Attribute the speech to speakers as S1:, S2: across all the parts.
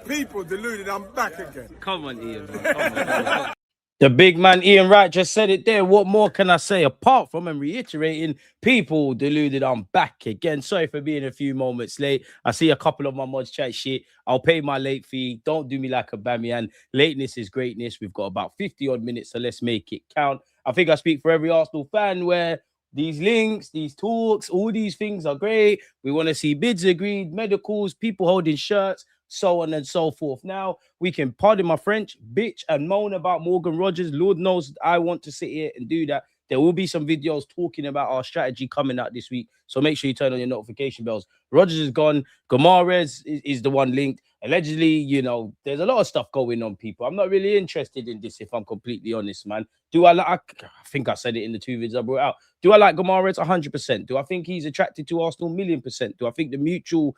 S1: People deluded, I'm back again.
S2: Come on, Ian, man. Come on. The big man Ian Wright just said it there. What more can I say apart from him reiterating, people deluded, I'm back again. Sorry for being a few moments late. I see a couple of my mods chat shit. I'll pay my late fee. Don't do me like a Bamian. Lateness is greatness. We've got about 50 odd minutes, so let's make it count. I think I speak for every Arsenal fan where these links, these talks, all these things are great. We want to see bids agreed, medicals, people holding shirts, so on and so forth. Now, we can, pardon my French, bitch and moan about Morgan Rogers. Lord knows I want to sit here and do that. There will be some videos talking about our strategy coming out this week, so make sure you turn on your notification bells. Rogers is gone. Gomares is the one linked. Allegedly, you know, there's a lot of stuff going on, people. I'm not really interested in this, if I'm completely honest, man. Do I like, I think I said it in the two videos I brought out. Do I like Gomares? 100%. Do I think he's attracted to Arsenal? 1,000,000%. Do I think the mutual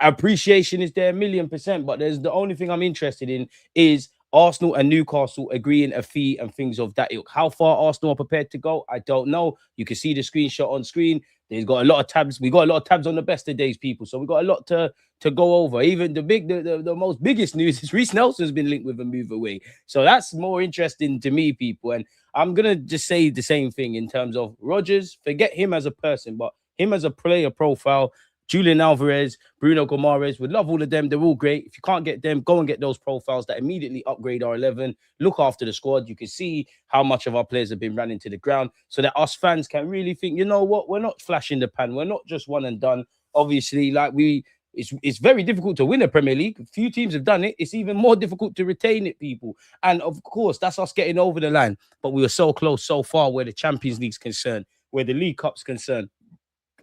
S2: appreciation is there? 1,000,000%. But there's the only thing I'm interested in is Arsenal and Newcastle agreeing a fee and things of that ilk. How far Arsenal are prepared to go, I don't know. You can see the screenshot on screen. There's got a lot of tabs. We got a lot of tabs on the best of days, people. So we got a lot to go over. Even the most biggest news is Reece Nelson's been linked with a move away. So that's more interesting to me, people. And I'm gonna just say the same thing in terms of Rodgers. Forget him as a person, but him as a player profile. Julian Alvarez, Bruno Gomares, would love all of them. They're all great. If you can't get them, go and get those profiles that immediately upgrade our 11. Look after the squad. You can see how much of our players have been running to the ground so that us fans can really think, you know what, we're not flashing the pan. We're not just one and done. Obviously, like it's very difficult to win a Premier League. A few teams have done it. It's even more difficult to retain it, people. And of course, that's us getting over the line. But we were so close so far where the Champions League's concerned, where the League Cup's concerned.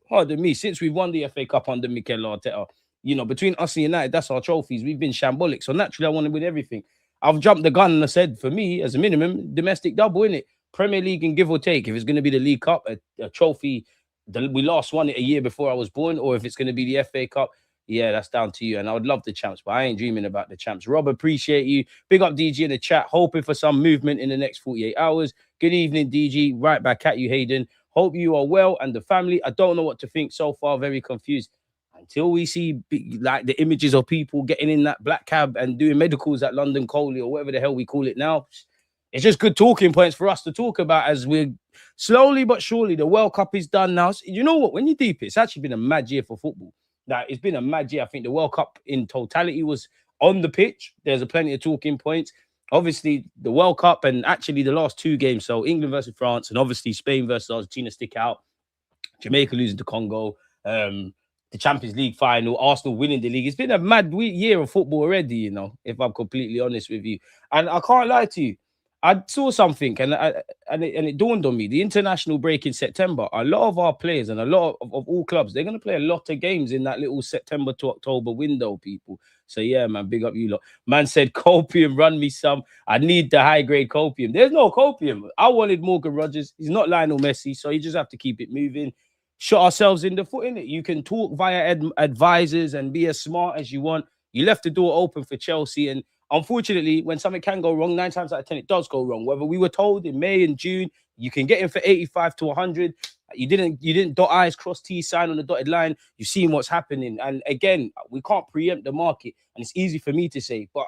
S2: Pardon me, since we've won the FA Cup under Mikel Arteta, you know, between us and United, that's our trophies. We've been shambolic. So naturally, I want to win everything. I've jumped the gun and I said, for me, as a minimum, domestic double, innit? Premier League and give or take. If it's going to be the League Cup, a trophy, we last won it a year before I was born, or if it's going to be the FA Cup, yeah, that's down to you. And I would love the champs, but I ain't dreaming about the champs. Rob, appreciate you. Big up DG in the chat. Hoping for some movement in the next 48 hours. Good evening, DG. Right back at you, Hayden. Hope you are well and the family. I don't know what to think so far. Very confused. Until we see like the images of people getting in that black cab and doing medicals at London Coley or whatever the hell we call it now. It's just good talking points for us to talk about as we're slowly but surely, the World Cup is done now. So, you know what? When you deep it, it's actually been a mad year for football. Like, it's been a mad year. I think the World Cup in totality was on the pitch. There's a plenty of talking points. Obviously, the World Cup and actually the last two games, so England versus France and obviously Spain versus Argentina stick out. Jamaica losing to Congo, the Champions League final, Arsenal winning the league. It's been a mad year of football already, you know, if I'm completely honest with you. And I can't lie to you. I saw something and it dawned on me. The international break in September, a lot of our players and a lot of all clubs, they're going to play a lot of games in that little September to October window, people. So, yeah, man, big up you lot. Man said, copium, run me some. I need the high-grade copium. There's no copium. I wanted Morgan Rogers. He's not Lionel Messi, so you just have to keep it moving. Shot ourselves in the foot, innit? You can talk via advisors and be as smart as you want. You left the door open for Chelsea, and unfortunately, when something can go wrong, 9 times out of 10, it does go wrong. Whether we were told in May and June, you can get him for 85 to 100. You didn't dot I's, cross T's, sign on the dotted line. You've seen what's happening. And again, we can't preempt the market. And it's easy for me to say, but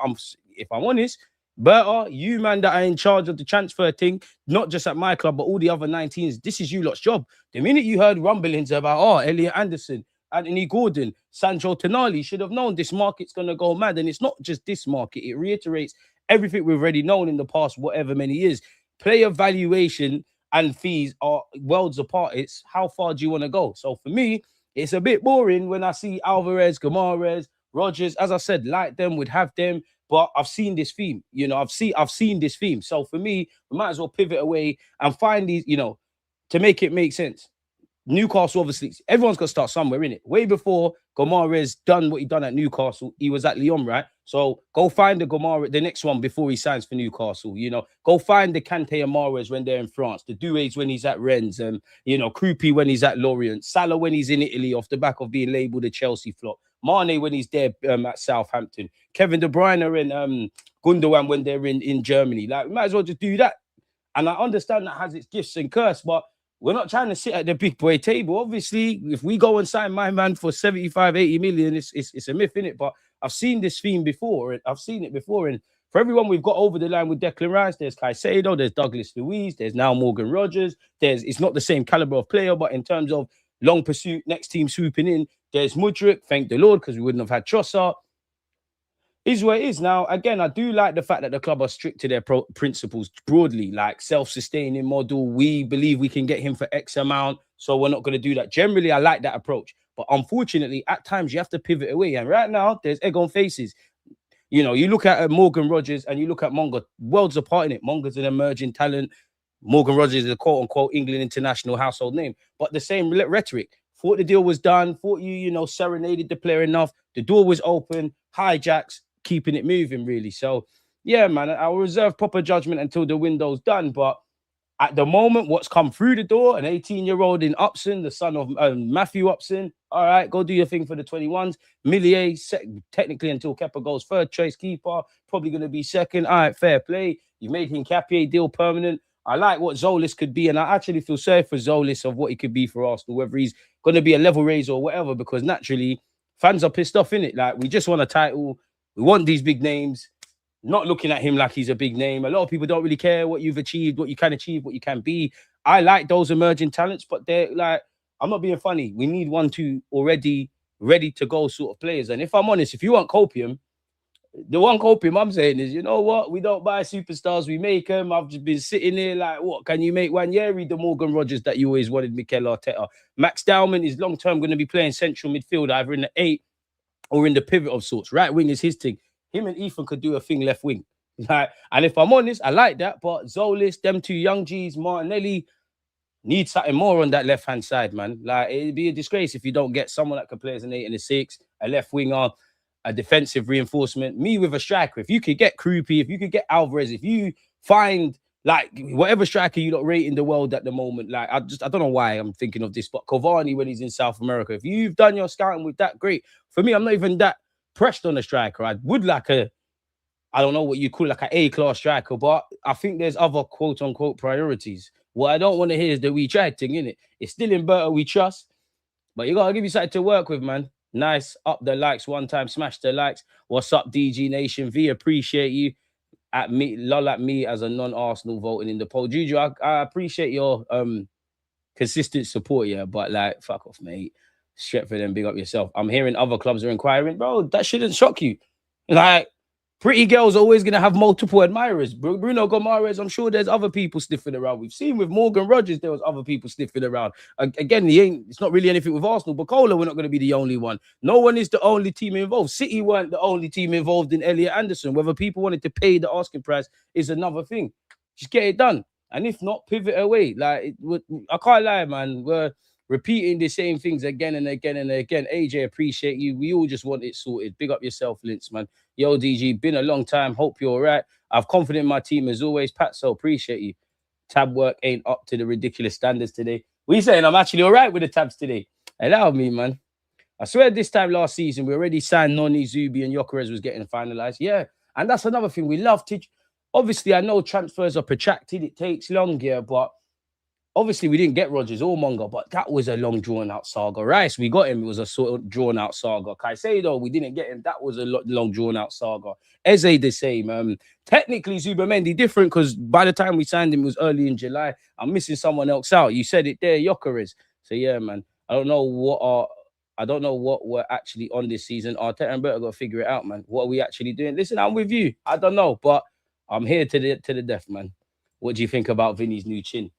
S2: if I'm honest, Berta, you man that are in charge of the transfer thing, not just at my club, but all the other 19s, this is you lot's job. The minute you heard rumblings about, Elliot Anderson, Anthony Gordon, Sancho Tonali, should have known this market's going to go mad. And it's not just this market. It reiterates everything we've already known in the past, whatever many years. Player valuation and fees are worlds apart. It's how far do you want to go? So for me, it's a bit boring when I see Alvarez, Gomares, Rogers. As I said, like them, would have them. But I've seen this theme. You know, I've seen this theme. So for me, we might as well pivot away and find these, you know, to make it make sense. Newcastle, obviously, everyone's got to start somewhere, innit? Way before Gomares done what he done at Newcastle, he was at Lyon, right? So go find the next one before he signs for Newcastle, you know. Go find the Kante and Mahrez when they're in France, the Doués when he's at Rennes, you know, Krupi when he's at Lorient, Salah when he's in Italy off the back of being labelled a Chelsea flop, Mane when he's there at Southampton, Kevin De Bruyne and Gundogan when they're in Germany. Like, we might as well just do that. And I understand that has its gifts and curse, but We're not trying to sit at the big boy table. Obviously, if we go and sign my man for 75, 80 million, it's a myth, innit? But I've seen this theme before. I've seen it before. And for everyone we've got over the line with Declan Rice, there's Caicedo, there's Douglas Luiz, there's now Morgan Rogers. It's not the same caliber of player, but in terms of long pursuit, next team swooping in, there's Mudryk, thank the Lord, because we wouldn't have had Trossard. Is what it is. Now, again, I do like the fact that the club are strict to their principles broadly, like self-sustaining model. We believe we can get him for X amount, so we're not going to do that. Generally, I like that approach. But unfortunately, at times, you have to pivot away. And right now, there's egg on faces. You know, you look at Morgan Rogers and you look at Monga, worlds apart in it. Monga's an emerging talent. Morgan Rogers is a quote-unquote England international household name. But the same rhetoric. Thought the deal was done. Thought you know, serenaded the player enough. The door was open. Hijacks. Keeping it moving, really. So, yeah, man, I'll reserve proper judgment until the window's done. But at the moment, what's come through the door, an 18-year-old in Upson, the son of Matthew Upson. All right, go do your thing for the 21s. Millier, technically until Kepa goes third choice keeper, probably going to be second. All right, fair play. You made Hincapié deal permanent. I like what Zolis could be, and I actually feel sorry for Zolis of what he could be for Arsenal, whether he's going to be a level raiser or whatever, because naturally, fans are pissed off, innit? Like, we just want a title. We want these big names, not looking at him like he's a big name. A lot of people don't really care what you've achieved, what you can achieve, what you can be. I like those emerging talents, but they're like, I'm not being funny. We need 1, 2 already ready to go sort of players. And if I'm honest, if you want copium, the one copium I'm saying is, you know what? We don't buy superstars, we make them. I've just been sitting there like, what can you make one? Yeah, read the Morgan Rogers that you always wanted, Mikel Arteta. Max Dowman is long-term going to be playing central midfield, either in the 8 or in the pivot of sorts. Right wing is his thing. Him and Ethan could do a thing left wing. Like, and if I'm honest, I like that. But Zolis, them two young G's, Martinelli, need something more on that left-hand side, man. Like, it'd be a disgrace if you don't get someone that can play as an 8 and a 6, a left winger, a defensive reinforcement. Me with a striker. If you could get Kroenke, if you could get Alvarez, if you find like whatever striker you don't rate in the world at the moment, like I don't know why I'm thinking of this, but Cavani when he's in South America, if you've done your scouting with that, great. For me, I'm not even that pressed on a striker. I would like I don't know what you call like an A-class striker, but I think there's other quote-unquote priorities. What I don't want to hear is the we tried thing, innit? It's still in Berta we trust, but you got to give you something to work with, man. Nice. Up the likes one time. Smash the likes. What's up, DG Nation? V, appreciate you. At me, lol at me as a non-Arsenal voting in the poll. Juju, I appreciate your consistent support, yeah, but like, fuck off, mate. Stretford and big up yourself. I'm hearing other clubs are inquiring. Bro, that shouldn't shock you. Like, pretty girls always going to have multiple admirers. Bruno Gomares, I'm sure there's other people sniffing around. We've seen with Morgan Rogers, there was other people sniffing around. Again, it's not really anything with Arsenal, but Cola, we're not going to be the only one. No one is the only team involved. City weren't the only team involved in Elliot Anderson. Whether people wanted to pay the asking price is another thing. Just get it done. And if not, pivot away. Like, I can't lie, man. We're repeating the same things again and again and again. AJ, appreciate you. We all just want it sorted. Big up yourself, Linz, man. Yo, DG, been a long time. Hope you're all right. I've confidence in my team as always. Pat, so appreciate you. Tab work ain't up to the ridiculous standards today. What are you saying? I'm actually all right with the tabs today. Allow me, man. I swear this time last season, we already signed Noni, Zubi, and Gyökeres was getting finalized. Yeah, and that's another thing. We love to... Obviously, I know transfers are protracted. It takes long, yeah, but obviously we didn't get Rodgers or Monga, but that was a long drawn-out saga. Rice, we got him. It was a sort of drawn-out saga. Caicedo, we didn't get him. That was a long drawn-out saga. Eze, the same. Technically, Zubamendi different because by the time we signed him, it was early in July. I'm missing someone else out. You said it there, Gyökeres. So, yeah, man. I don't know what we're actually on this season. Arteta and Berta got to figure it out, man. What are we actually doing? Listen, I'm with you. I don't know, but I'm here to the death, man. What do you think about Vinny's new chin?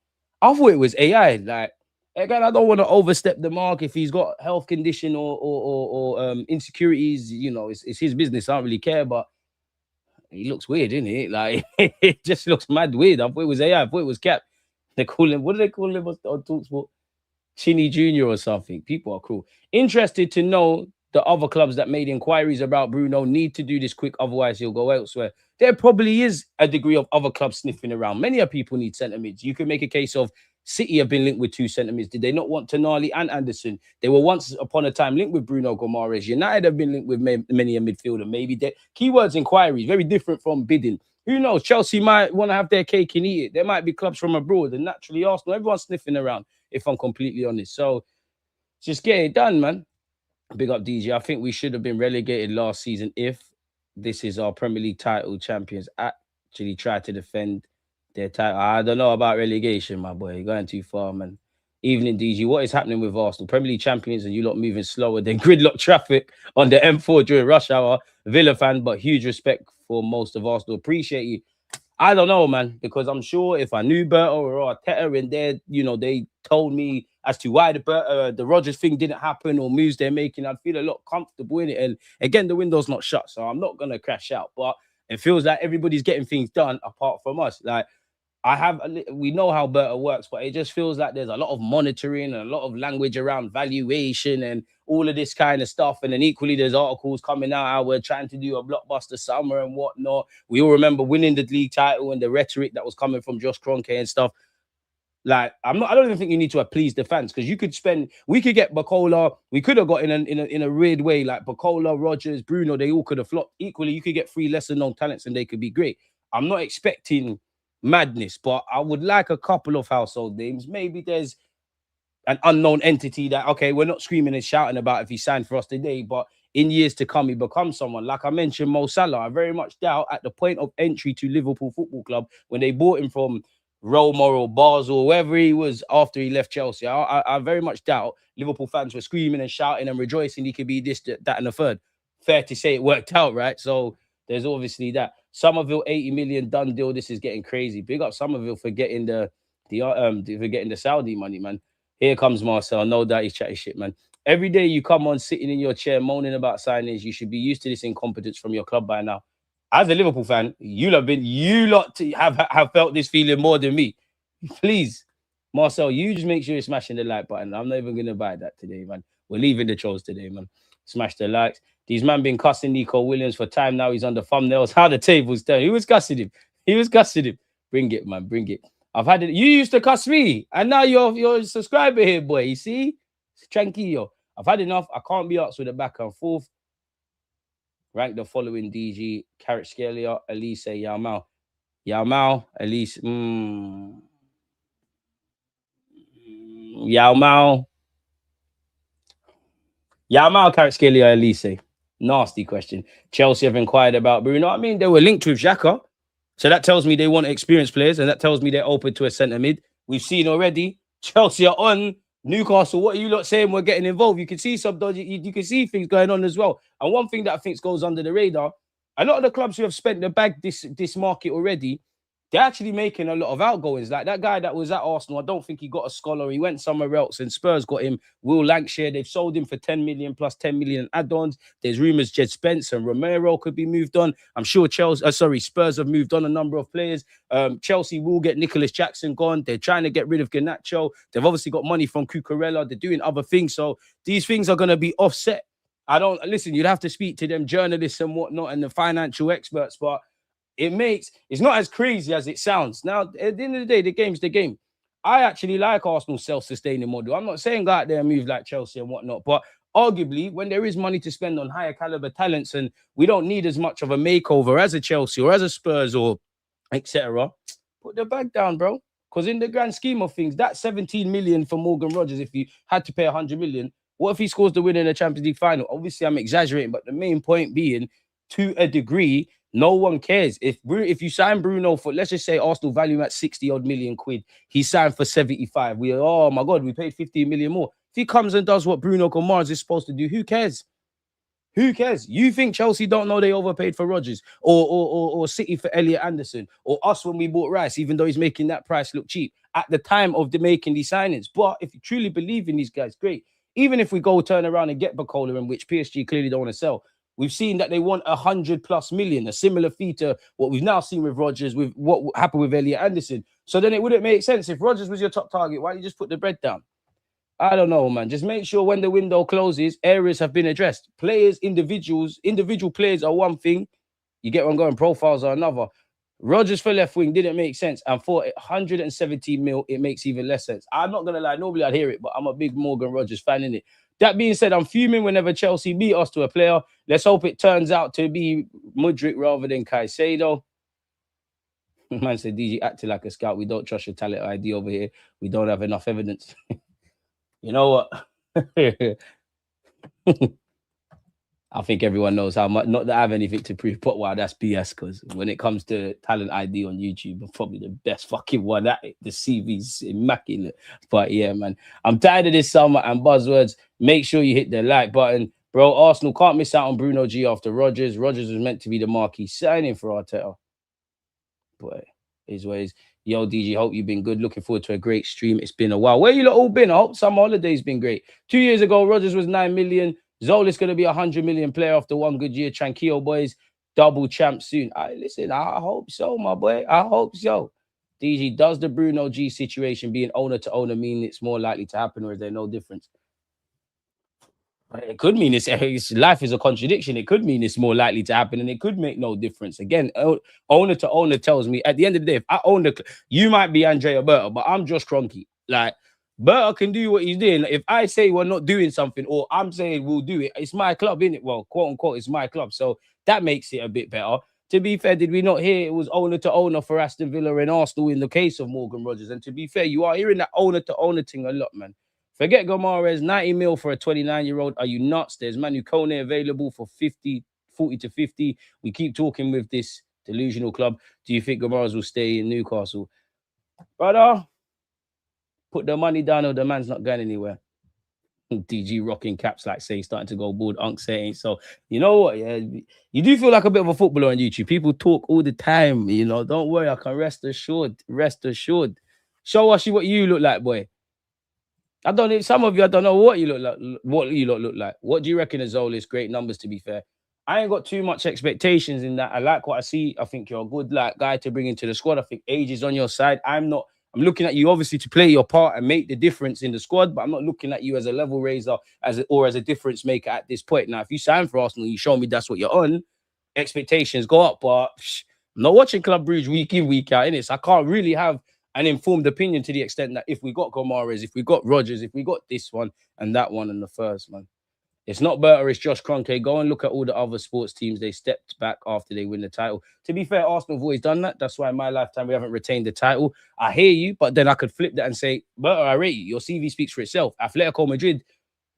S2: I thought it was AI. Like, again, I don't want to overstep the mark. If he's got health condition or insecurities, you know, it's his business. I don't really care, but he looks weird, isn't it? Like, it just looks mad weird. I thought it was AI. I thought it was Cap. They call him, what do they call him on TalkSport? Chinny Jr. or something. People are cool. Interested to know the other clubs that made inquiries about Bruno need to do this quick, otherwise he'll go elsewhere. There probably is a degree of other clubs sniffing around. Many of people need centre mids. You can make a case of City have been linked with 2 centre mids. Did they not want Tonali and Anderson? They were once upon a time linked with Bruno Gomares. United have been linked with many a midfielder. Maybe keywords inquiries, very different from bidding. Who knows? Chelsea might want to have their cake and eat it. There might be clubs from abroad, and naturally Arsenal, everyone's sniffing around, if I'm completely honest. So just get it done, man. Big up DJ. I think we should have been relegated last season if this is our Premier League title champions actually try to defend their title. I don't know about relegation, my boy. You're going too far, man. Evening DG. What is happening with Arsenal? Premier League champions and you lot moving slower than gridlock traffic on the M4 during rush hour. Villa fan, but huge respect for most of Arsenal. Appreciate you. I don't know, man, because I'm sure if I knew Berto or Arteta and they told me as to why the Rodgers thing didn't happen or moves they're making, I'd feel a lot comfortable in it. And again, the window's not shut, so I'm not gonna crash out. But it feels like everybody's getting things done apart from us. Like we know how Berta works, but it just feels like there's a lot of monitoring and a lot of language around valuation and all of this kind of stuff. And then equally, there's articles coming out how we're trying to do a blockbuster summer and whatnot. We all remember winning the league title and the rhetoric that was coming from Josh Kroenke and stuff. Like, I don't even think you need to appease the fans, because we could get Bacola, we could have got in a weird way, like Bacola, Rodgers, Bruno, they all could have flopped. Equally, you could get 3 lesser known talents and they could be great. I'm not expecting madness, but I would like a couple of household names. Maybe there's an unknown entity that, okay, we're not screaming and shouting about if he signed for us today, but in years to come, he becomes someone. Like I mentioned, Mo Salah, I very much doubt at the point of entry to Liverpool Football Club, when they bought him from Roma or Basel, wherever he was after he left Chelsea, I very much doubt Liverpool fans were screaming and shouting and rejoicing he could be this, that, and the third. Fair to say it worked out, right? So there's obviously that. Somerville, 80 million done deal. This is getting crazy. Big up Somerville for getting the Saudi money, man. Here comes Marcel. No doubt he's chatting shit, man. Every day you come on sitting in your chair moaning about signings, you should be used to this incompetence from your club by now. As a Liverpool fan, you lot have felt this feeling more than me. Please, Marcel, you just make sure you're smashing the like button. I'm not even going to buy that today, man. We're leaving the trolls today, man. Smash the likes. These man been cussing Nico Williams for time now. He's on the thumbnails. How the table's turned. He was cussing him. Bring it, man. Bring it. I've had it. You used to cuss me, and now you're a subscriber here, boy. You see? Tranquillo. I've had enough. I can't be asked with the back and forth. Rank the following DG: Carrot Scalia, Elise, Yao Mao, Elise, Yao Mao, Carrot Scalia, Elise. Nasty question. Chelsea have inquired about Bruno. I mean, they were linked with Xhaka. So that tells me they want experienced players, and that tells me they're open to a centre mid. We've seen already. Chelsea are on. Newcastle, what are you lot saying? We're getting involved. You can see some dodgy, you can see things going on as well. And one thing that I think goes under the radar, a lot of the clubs who have spent the bag this market already, they're actually making a lot of outgoings. Like that guy that was at Arsenal, I don't think he got a scholar. He went somewhere else, and Spurs got him. Will Lancashire, they've sold him for 10 million plus 10 million add-ons. There's rumours Jed Spence and Romero could be moved on. I'm sure Spurs have moved on a number of players. Chelsea will get Nicholas Jackson gone. They're trying to get rid of Garnacho. They've obviously got money from Cucurella. They're doing other things. So these things are going to be offset. You'd have to speak to them journalists and whatnot and the financial experts, but it's not as crazy as it sounds. Now, at the end of the day, the game's the game. I actually like Arsenal's self-sustaining model. I'm not saying go out there and move like Chelsea and whatnot, but arguably, when there is money to spend on higher caliber talents and we don't need as much of a makeover as a Chelsea or as a Spurs or etc., put the bag down, bro. Because in the grand scheme of things, that 17 million for Morgan Rodgers, if you had to pay 100 million, what if he scores the win in the Champions League final? Obviously, I'm exaggerating, but the main point being, to a degree, no one cares. If you sign Bruno for, let's just say Arsenal value at 60 odd million quid, he signed for 75. Oh my God, we paid 15 million more. If he comes and does what Bruno Mars is supposed to do, who cares? Who cares? You think Chelsea don't know they overpaid for Rodgers or City for Elliot Anderson or us when we bought Rice, even though he's making that price look cheap at the time of making these signings. But if you truly believe in these guys, great. Even if we go turn around and get Bacola, in which PSG clearly don't want to sell, we've seen that they want 100+ million, a similar fee to what we've now seen with Rodgers, with what happened with Elliot Anderson. So then it wouldn't make sense. If Rodgers was your top target, why don't you just put the bread down? I don't know, man. Just make sure when the window closes, areas have been addressed. Individual players are one thing. You get one going, profiles are another. Rodgers for left wing didn't make sense. And for 117 mil, it makes even less sense. I'm not going to lie. Normally I'd hear it, but I'm a big Morgan Rodgers fan, innit? That being said, I'm fuming whenever Chelsea beat us to a player. Let's hope it turns out to be Mudryk rather than Caicedo. Man said, DG acting like a scout. We don't trust your talent ID over here. We don't have enough evidence. You know what? I think everyone knows how much. Not that I have anything to prove, but wow, that's BS. Because when it comes to talent ID on YouTube, I'm probably the best fucking one at it. The CV's immaculate. But yeah, man, I'm tired of this summer and buzzwords. Make sure you hit the like button, bro. Arsenal can't miss out on Bruno G after Rodgers. Rodgers was meant to be the marquee signing for Arteta. But is ways. Yo, DG, hope you've been good. Looking forward to a great stream. It's been a while. Where you lot all been? I hope summer holidays been great. 2 years ago, Rodgers was 9 million. Zola's going to be a 100 million player after one good year. Tranquillo boys, double champ soon. Listen, I hope so, my boy. I hope so. DG, does the Bruno G situation being owner to owner mean it's more likely to happen, or is there no difference? It could mean it's life is a contradiction. It could mean it's more likely to happen, and it could make no difference. Again, owner to owner tells me at the end of the day, if I own you might be Andrea Berta, but I'm Josh Kroenke. Like Berta can do what he's doing. If I say we're not doing something, or I'm saying we'll do it, it's my club, innit? Well, quote unquote, it's my club, so that makes it a bit better. To be fair, did we not hear it was owner to owner for Aston Villa and Arsenal in the case of Morgan Rodgers? And to be fair, you are hearing that owner to owner thing a lot, man. Forget Gomares, 90 mil for a 29-year-old. Are you nuts? There's Manu Kone available for 40 to 50. We keep talking with this delusional club. Do you think Gomares will stay in Newcastle? Brother, put the money down or the man's not going anywhere. DG rocking caps like say starting to go bored. Unc saying so. You know what? Yeah, you do feel like a bit of a footballer on YouTube. People talk all the time. You know, don't worry. I can rest assured. Rest assured. Show us what you look like, boy. I don't know. Some of you, I don't know what you look like. What you look like. What do you reckon of Zola's? Great numbers, to be fair. I ain't got too much expectations in that. I like what I see. I think you're a good guy to bring into the squad. I think age is on your side. I'm looking at you obviously to play your part and make the difference in the squad, but I'm not looking at you as a level raiser or as a difference maker at this point. Now, if you sign for Arsenal, you show me that's what you're on. Expectations go up, but I'm not watching Club Brugge week in, week out, innit? So I can't really have an informed opinion to the extent that if we got Gomares, if we got Rodgers, if we got this one and that one and the first, man. It's not Berta, it's Josh Kroenke. Go and look at all the other sports teams. They stepped back after they win the title. To be fair, Arsenal have always done that. That's why in my lifetime we haven't retained the title. I hear you, but then I could flip that and say, Berta, I rate you. Your CV speaks for itself. Atletico Madrid,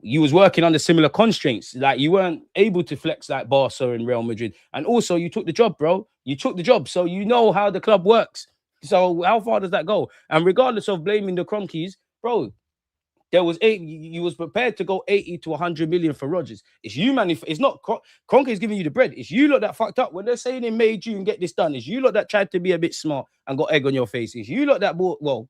S2: you was working under similar constraints. Like you weren't able to flex like Barca and Real Madrid. And also you took the job, bro. You took the job. So you know how the club works. So how far does that go? And regardless of blaming the Kroenkes, bro, there was you was prepared to go 80 to 100 million for Rodgers. It's you, man. It's not Kroenke is giving you the bread. It's you lot that fucked up. When they're saying in May, June, get this done. It's you lot that tried to be a bit smart and got egg on your face. It's you lot that bought, well,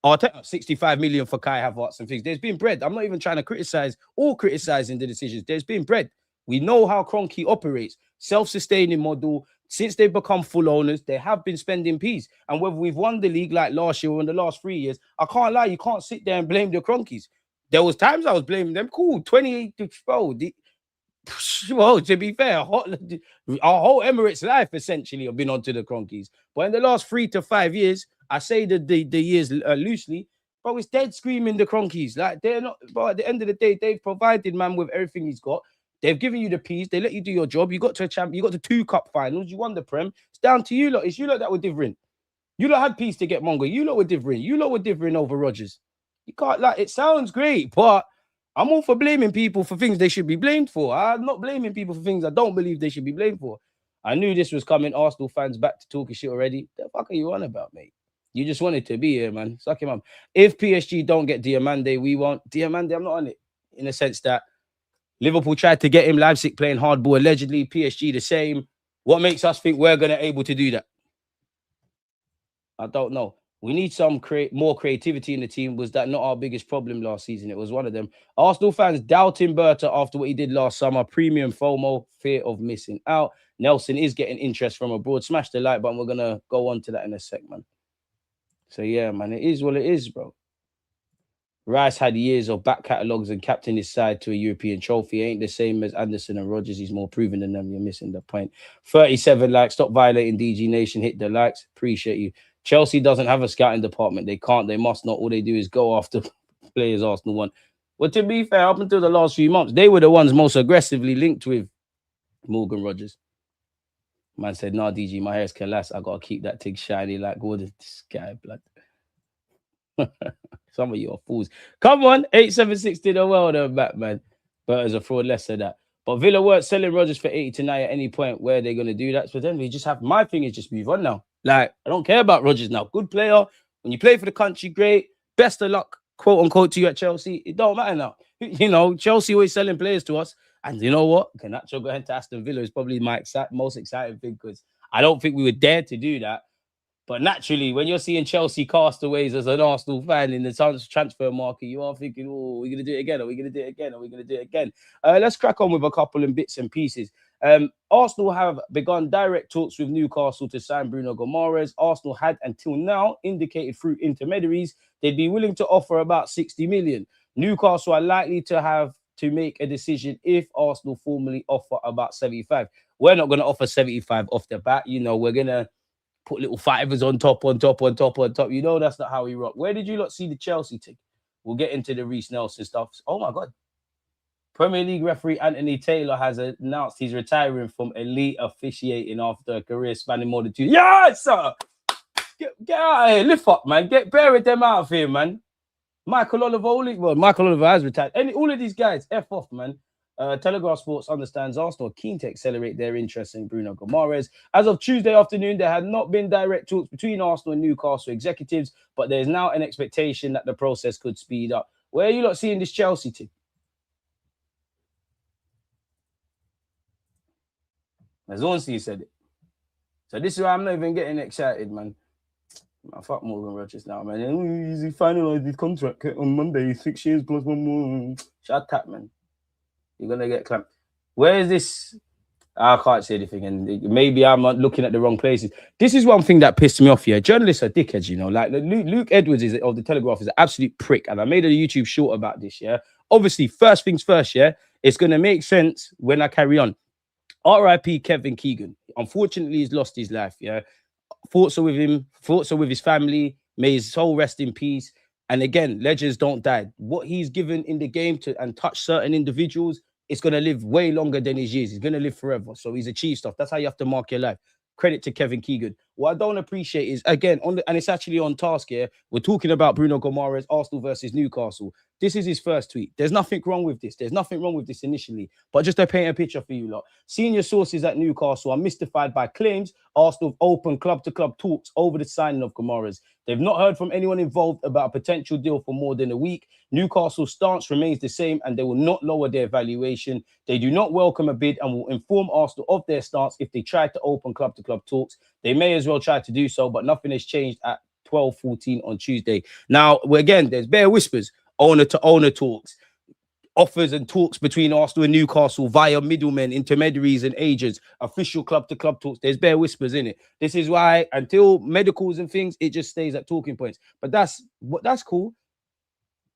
S2: Arteta 65 million for Kai Havertz and things. There's been bread. I'm not even trying to criticize or criticizing the decisions. There's been bread. We know how Kroenke operates. Self-sustaining model. Since they've become full owners, they have been spending peas. And whether we've won the league like last year or in the last 3 years, I can't lie, you can't sit there and blame the Kroenkes. There was times I was blaming them. Cool, 28 to 12. Well, to be fair, our whole Emirates life essentially have been onto the Kroenkes. But in the last 3 to 5 years, I say the years loosely, bro, it's dead screaming the Kroenkes. Like they're not. But at the end of the day, they've provided man with everything he's got. They've given you the peas. They let you do your job. You got to a champ. You got to 2 cup finals. You won the Prem. It's down to you lot. It's you lot that were different. You lot had peas to get Mongo. You lot were different. You lot were different over Rodgers. You can't like. It sounds great, but I'm all for blaming people for things they should be blamed for. I'm not blaming people for things I don't believe they should be blamed for. I knew this was coming. Arsenal fans back to talking shit already. The fuck are you on about, mate? You just wanted to be here, man. Suck him up. If PSG don't get Diamande, we want Diamande. I'm not on it in the sense that Liverpool tried to get him. Leipzig playing hardball allegedly. PSG the same. What makes us think we're going to able to do that? I don't know. We need some more creativity in the team. Was that not our biggest problem last season? It was one of them. Arsenal fans doubting Berta after what he did last summer. Premium FOMO, fear of missing out. Nelson is getting interest from abroad. Smash the like button. We're going to go on to that in a sec, man. So, yeah, man, it is what it is, bro. Rice had years of back catalogues and captained his side to a European trophy. Ain't the same as Anderson and Rodgers. He's more proven than them. You're missing the point. 37 likes. Stop violating DG Nation. Hit the likes. Appreciate you. Chelsea doesn't have a scouting department. They can't. They must not. All they do is go after players Arsenal want. Well, to be fair, up until the last few months, they were the ones most aggressively linked with Morgan Rodgers. Man said, "Nah, DG, my hair's last. I gotta keep that thing shiny like Gordon." This guy, blood. Some of you are fools. Come on, 876 to the world, Batman. But as a fraud, less of that. But Villa weren't selling Rodgers for 80 tonight at any point where they're gonna do that. So then we just have my thing is just move on now. Like, I don't care about Rodgers now. Good player. When you play for the country, great. Best of luck, quote unquote, to you at Chelsea. It don't matter now. You know, Chelsea always selling players to us. And you know what? Garnacho going to Aston Villa is probably my most exciting thing because I don't think we would dare to do that. But naturally, when you're seeing Chelsea castaways as an Arsenal fan in the transfer market, you are thinking, oh, are we going to do it again? Are we going to do it again? Are we going to do it again? Let's crack on with a couple of bits and pieces. Arsenal have begun direct talks with Newcastle to sign Bruno Guimaraes. Arsenal had until now indicated through intermediaries they'd be willing to offer about 60 million. Newcastle are likely to have to make a decision if Arsenal formally offer about 75. We're not going to offer 75 off the bat. You know, we're going to put little fivers on top. You know, that's not how we rock. Where did you lot see the Chelsea thing? We'll get into the Reece Nelson stuff. Oh, my God. Premier League referee Anthony Taylor has announced he's retiring from elite officiating after a career spanning more than 2 years. Yes, sir! Get out of here. Lift up, man. Bury them out of here, man. Michael Oliver has retired. All of these guys, F off, man. Telegraph Sports understands Arsenal are keen to accelerate their interest in Bruno Guimaraes. As of Tuesday afternoon, there had not been direct talks between Arsenal and Newcastle executives, but there's now an expectation that the process could speed up. Where are you lot seeing this Chelsea team? As Ornstein said it. So this is why I'm not even getting excited, man. I fuck Morgan Rodgers now, man. He finalized his contract on Monday. 6 years plus 1 more. Shut up, man. You're going to get clamped. Where is this? I can't say anything. And maybe I'm looking at the wrong places. This is one thing that pissed me off here. Journalists are dickheads, you know. Like Luke Edwards of the Telegraph is an absolute prick. And I made a YouTube short about this, yeah. Obviously, first things first, yeah. It's going to make sense when I carry on. R.I.P. Kevin Keegan. Unfortunately, he's lost his life, yeah. Thoughts are with him. Thoughts are with his family. May his soul rest in peace. And again, legends don't die. What he's given in the game to and touch certain individuals, it's going to live way longer than his years. He's going to live forever. So he's achieved stuff. That's how you have to mark your life. Credit to Kevin Keegan. What I don't appreciate is, again, and it's actually on task here, we're talking about Bruno Guimaraes, Arsenal versus Newcastle. This is his first tweet. There's nothing wrong with this. There's nothing wrong with this initially. But just to paint a picture for you lot, senior sources at Newcastle are mystified by claims Arsenal have opened club-to-club talks over the signing of Guimaraes. They've not heard from anyone involved about a potential deal for more than a week. Newcastle's stance remains the same and they will not lower their valuation. They do not welcome a bid and will inform Arsenal of their stance if they try to open club-to-club talks. They may as well try to do so, but nothing has changed at 12:14 on Tuesday. Now, again, there's bare whispers, owner-to-owner talks, offers and talks between Arsenal and Newcastle via middlemen, intermediaries and agents, official club-to-club talks. There's bare whispers in it. This is why until medicals and things, it just stays at talking points. But that's cool.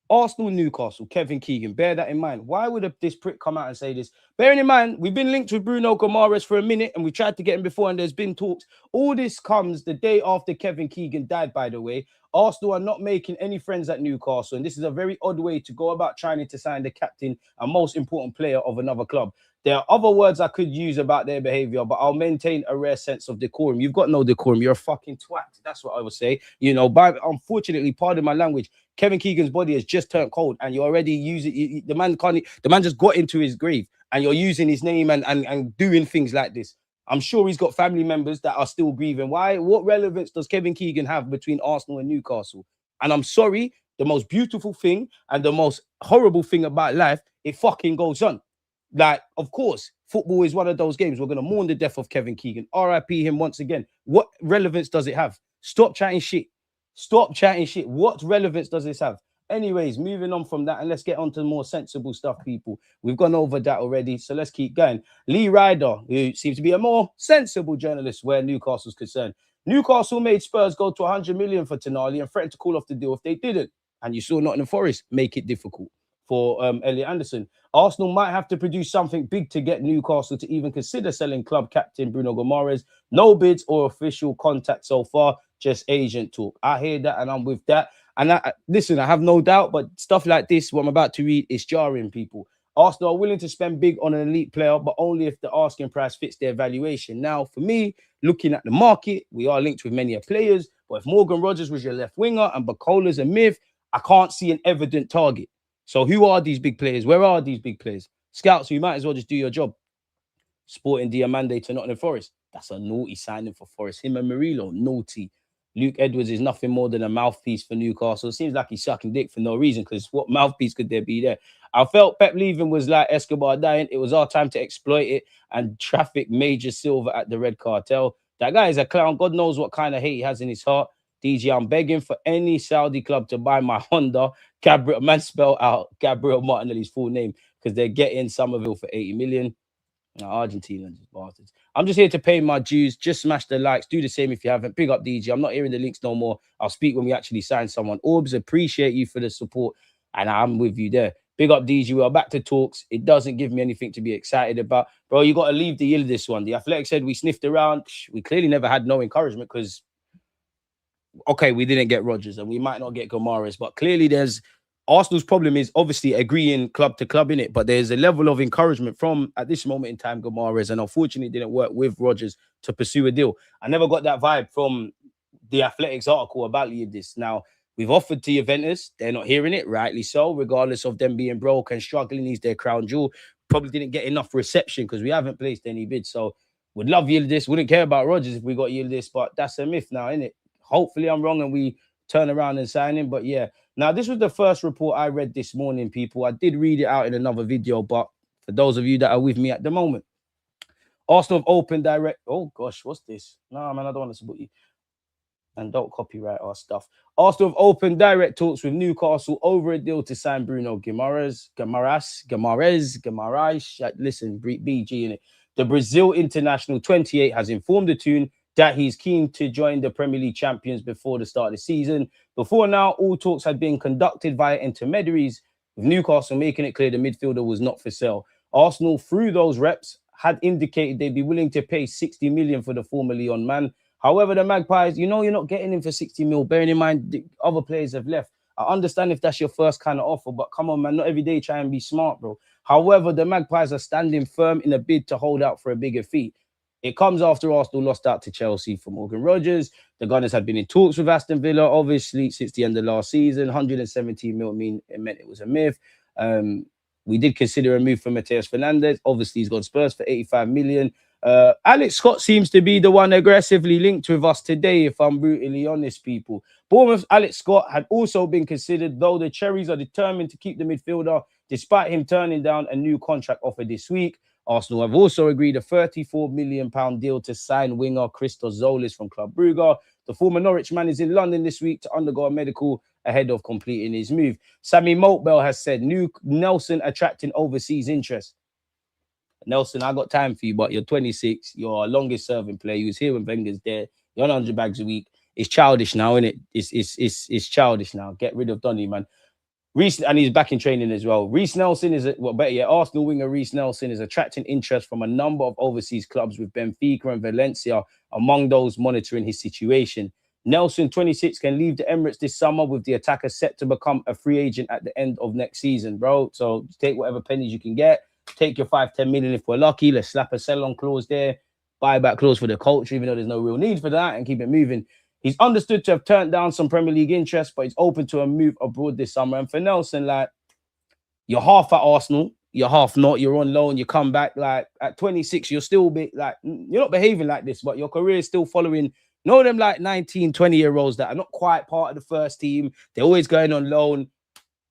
S2: Arsenal, Newcastle, Kevin Keegan, bear that in mind. Why would this prick come out and say this? Bearing in mind, we've been linked with Bruno Guimaraes for a minute and we tried to get him before and there's been talks. All this comes the day after Kevin Keegan died, by the way. Arsenal are not making any friends at Newcastle, and this is a very odd way to go about trying to sign the captain and most important player of another club. There are other words I could use about their behavior, but I'll maintain a rare sense of decorum. You've got no decorum. You're a fucking twat. That's what I would say. You know, unfortunately, pardon my language, Kevin Keegan's body has just turned cold and you're already using the man just got into his grave and you're using his name and doing things like this. I'm sure he's got family members that are still grieving. Why? What relevance does Kevin Keegan have between Arsenal and Newcastle? And I'm sorry, the most beautiful thing and the most horrible thing about life, it fucking goes on. Like, of course, football is one of those games. We're going to mourn the death of Kevin Keegan. RIP him once again. What relevance does it have? Stop chatting shit. Stop chatting shit. What relevance does this have? Anyways, moving on from that, and let's get on to more sensible stuff, people. We've gone over that already, so let's keep going. Lee Ryder, who seems to be a more sensible journalist where Newcastle's concerned. Newcastle made Spurs go to 100 million for Tonali and threatened to call off the deal if they didn't. And you saw Nottingham Forest make it difficult for Elliot Anderson. Arsenal might have to produce something big to get Newcastle to even consider selling club captain Bruno Guimaraes. No bids or official contact so far, just agent talk. I hear that and I'm with that. And listen, I have no doubt, but stuff like this, what I'm about to read, is jarring, people. Arsenal are willing to spend big on an elite player, but only if the asking price fits their valuation. Now, for me, looking at the market, we are linked with many players, but if Morgan Rogers was your left winger and Bacola's a myth, I can't see an evident target. So who are these big players? Where are these big players? Scouts, you might as well just do your job. Sporting Diamande to Nottingham Forest. That's a naughty signing for Forest. Him and Murillo, naughty. Luke Edwards is nothing more than a mouthpiece for Newcastle. It seems like he's sucking dick for no reason, because what mouthpiece could there be there? I felt Pep leaving was like Escobar dying. It was our time to exploit it and traffic Major Silva at the Red Cartel. That guy is a clown. God knows what kind of hate he has in his heart. DG, I'm begging for any Saudi club to buy my Honda. Gabriel, man, spell out Gabriel Martinelli's full name, because they're getting Somerville for 80 million. No, Argentina, just bastards. I'm just here to pay my dues. Just smash the likes. Do the same if you haven't. Big up DG. I'm not hearing the links no more. I'll speak when we actually sign someone. Orbs, appreciate you for the support, and I'm with you there. Big up DG. We are back to talks. It doesn't give me anything to be excited about. Bro, you got to leave the yield this one. The Athletic said we sniffed around. We clearly never had no encouragement, because, okay, we didn't get Rodgers and we might not get Gomares, but clearly there's Arsenal's problem is obviously agreeing club to club in it, but there's a level of encouragement from, at this moment in time, Gomares, and unfortunately it didn't work with Rodgers to pursue a deal. I never got that vibe from the Athletics article about this. Now, we've offered to Juventus. They're not hearing it, rightly so, regardless of them being broke and struggling. He's their crown jewel. Probably didn't get enough reception because we haven't placed any bids. So would love Yildiz. Wouldn't care about Rodgers if we got Yildiz, but that's a myth now, isn't it? Hopefully I'm wrong and we turn around and sign him. But yeah, now this was the first report I read this morning, people. I did read it out in another video, but for those of you that are with me at the moment, Arsenal have opened direct. Oh gosh, what's this? No, man, I don't want to support you. And don't copyright our stuff. Arsenal have opened direct talks with Newcastle over a deal to sign Bruno Guimaraes. Listen, BG in it. The Brazil international 28 has informed the Toon that he's keen to join the Premier League champions before the start of the season. Before now, all talks had been conducted via intermediaries, with Newcastle making it clear the midfielder was not for sale. Arsenal, through those reps, had indicated they'd be willing to pay 60 million for the former Lyon man. However, the Magpies, you know, you're not getting him for 60 mil. Bearing in mind, the other players have left. I understand if that's your first kind of offer, but come on, man, not every day try and be smart, bro. However, the Magpies are standing firm in a bid to hold out for a bigger fee. It comes after Arsenal lost out to Chelsea for Morgan Rogers. The Gunners had been in talks with Aston Villa, obviously, since the end of last season. 117 mil meant it was a myth. We did consider a move for Mateus Fernandes. Obviously, he's gone Spurs for 85 million. Alex Scott seems to be the one aggressively linked with us today, if I'm brutally honest, people. Bournemouth's Alex Scott had also been considered, though the Cherries are determined to keep the midfielder, despite him turning down a new contract offer this week. Arsenal have also agreed a £34 million deal to sign winger Christos Zolis from Club Brugge. The former Norwich man is in London this week to undergo a medical ahead of completing his move. Sammy Moltbell has said, Nelson attracting overseas interest. Nelson, I got time for you, but you're 26. You're a longest serving player. You was here when Wenger's there. You're on 100 bags a week. It's childish now, isn't it? It's childish now. Get rid of Donny, man. Reece, and he's back in training as well. Reece Nelson is, Arsenal winger Reece Nelson is attracting interest from a number of overseas clubs, with Benfica and Valencia among those monitoring his situation. Nelson, 26, can leave the Emirates this summer, with the attacker set to become a free agent at the end of next season, bro. So take whatever pennies you can get. Take your 5-10 million if we're lucky. Let's slap a sell-on clause there. Buyback clause for the culture, even though there's no real need for that, and keep it moving. He's understood to have turned down some Premier League interest, but he's open to a move abroad this summer. And for Nelson, like, you're half at Arsenal, you're half not. You're on loan, you come back. Like, at 26, you're still you're not behaving like this, but your career is still following. Know them like 19, 20-year-olds that are not quite part of the first team. They're always going on loan.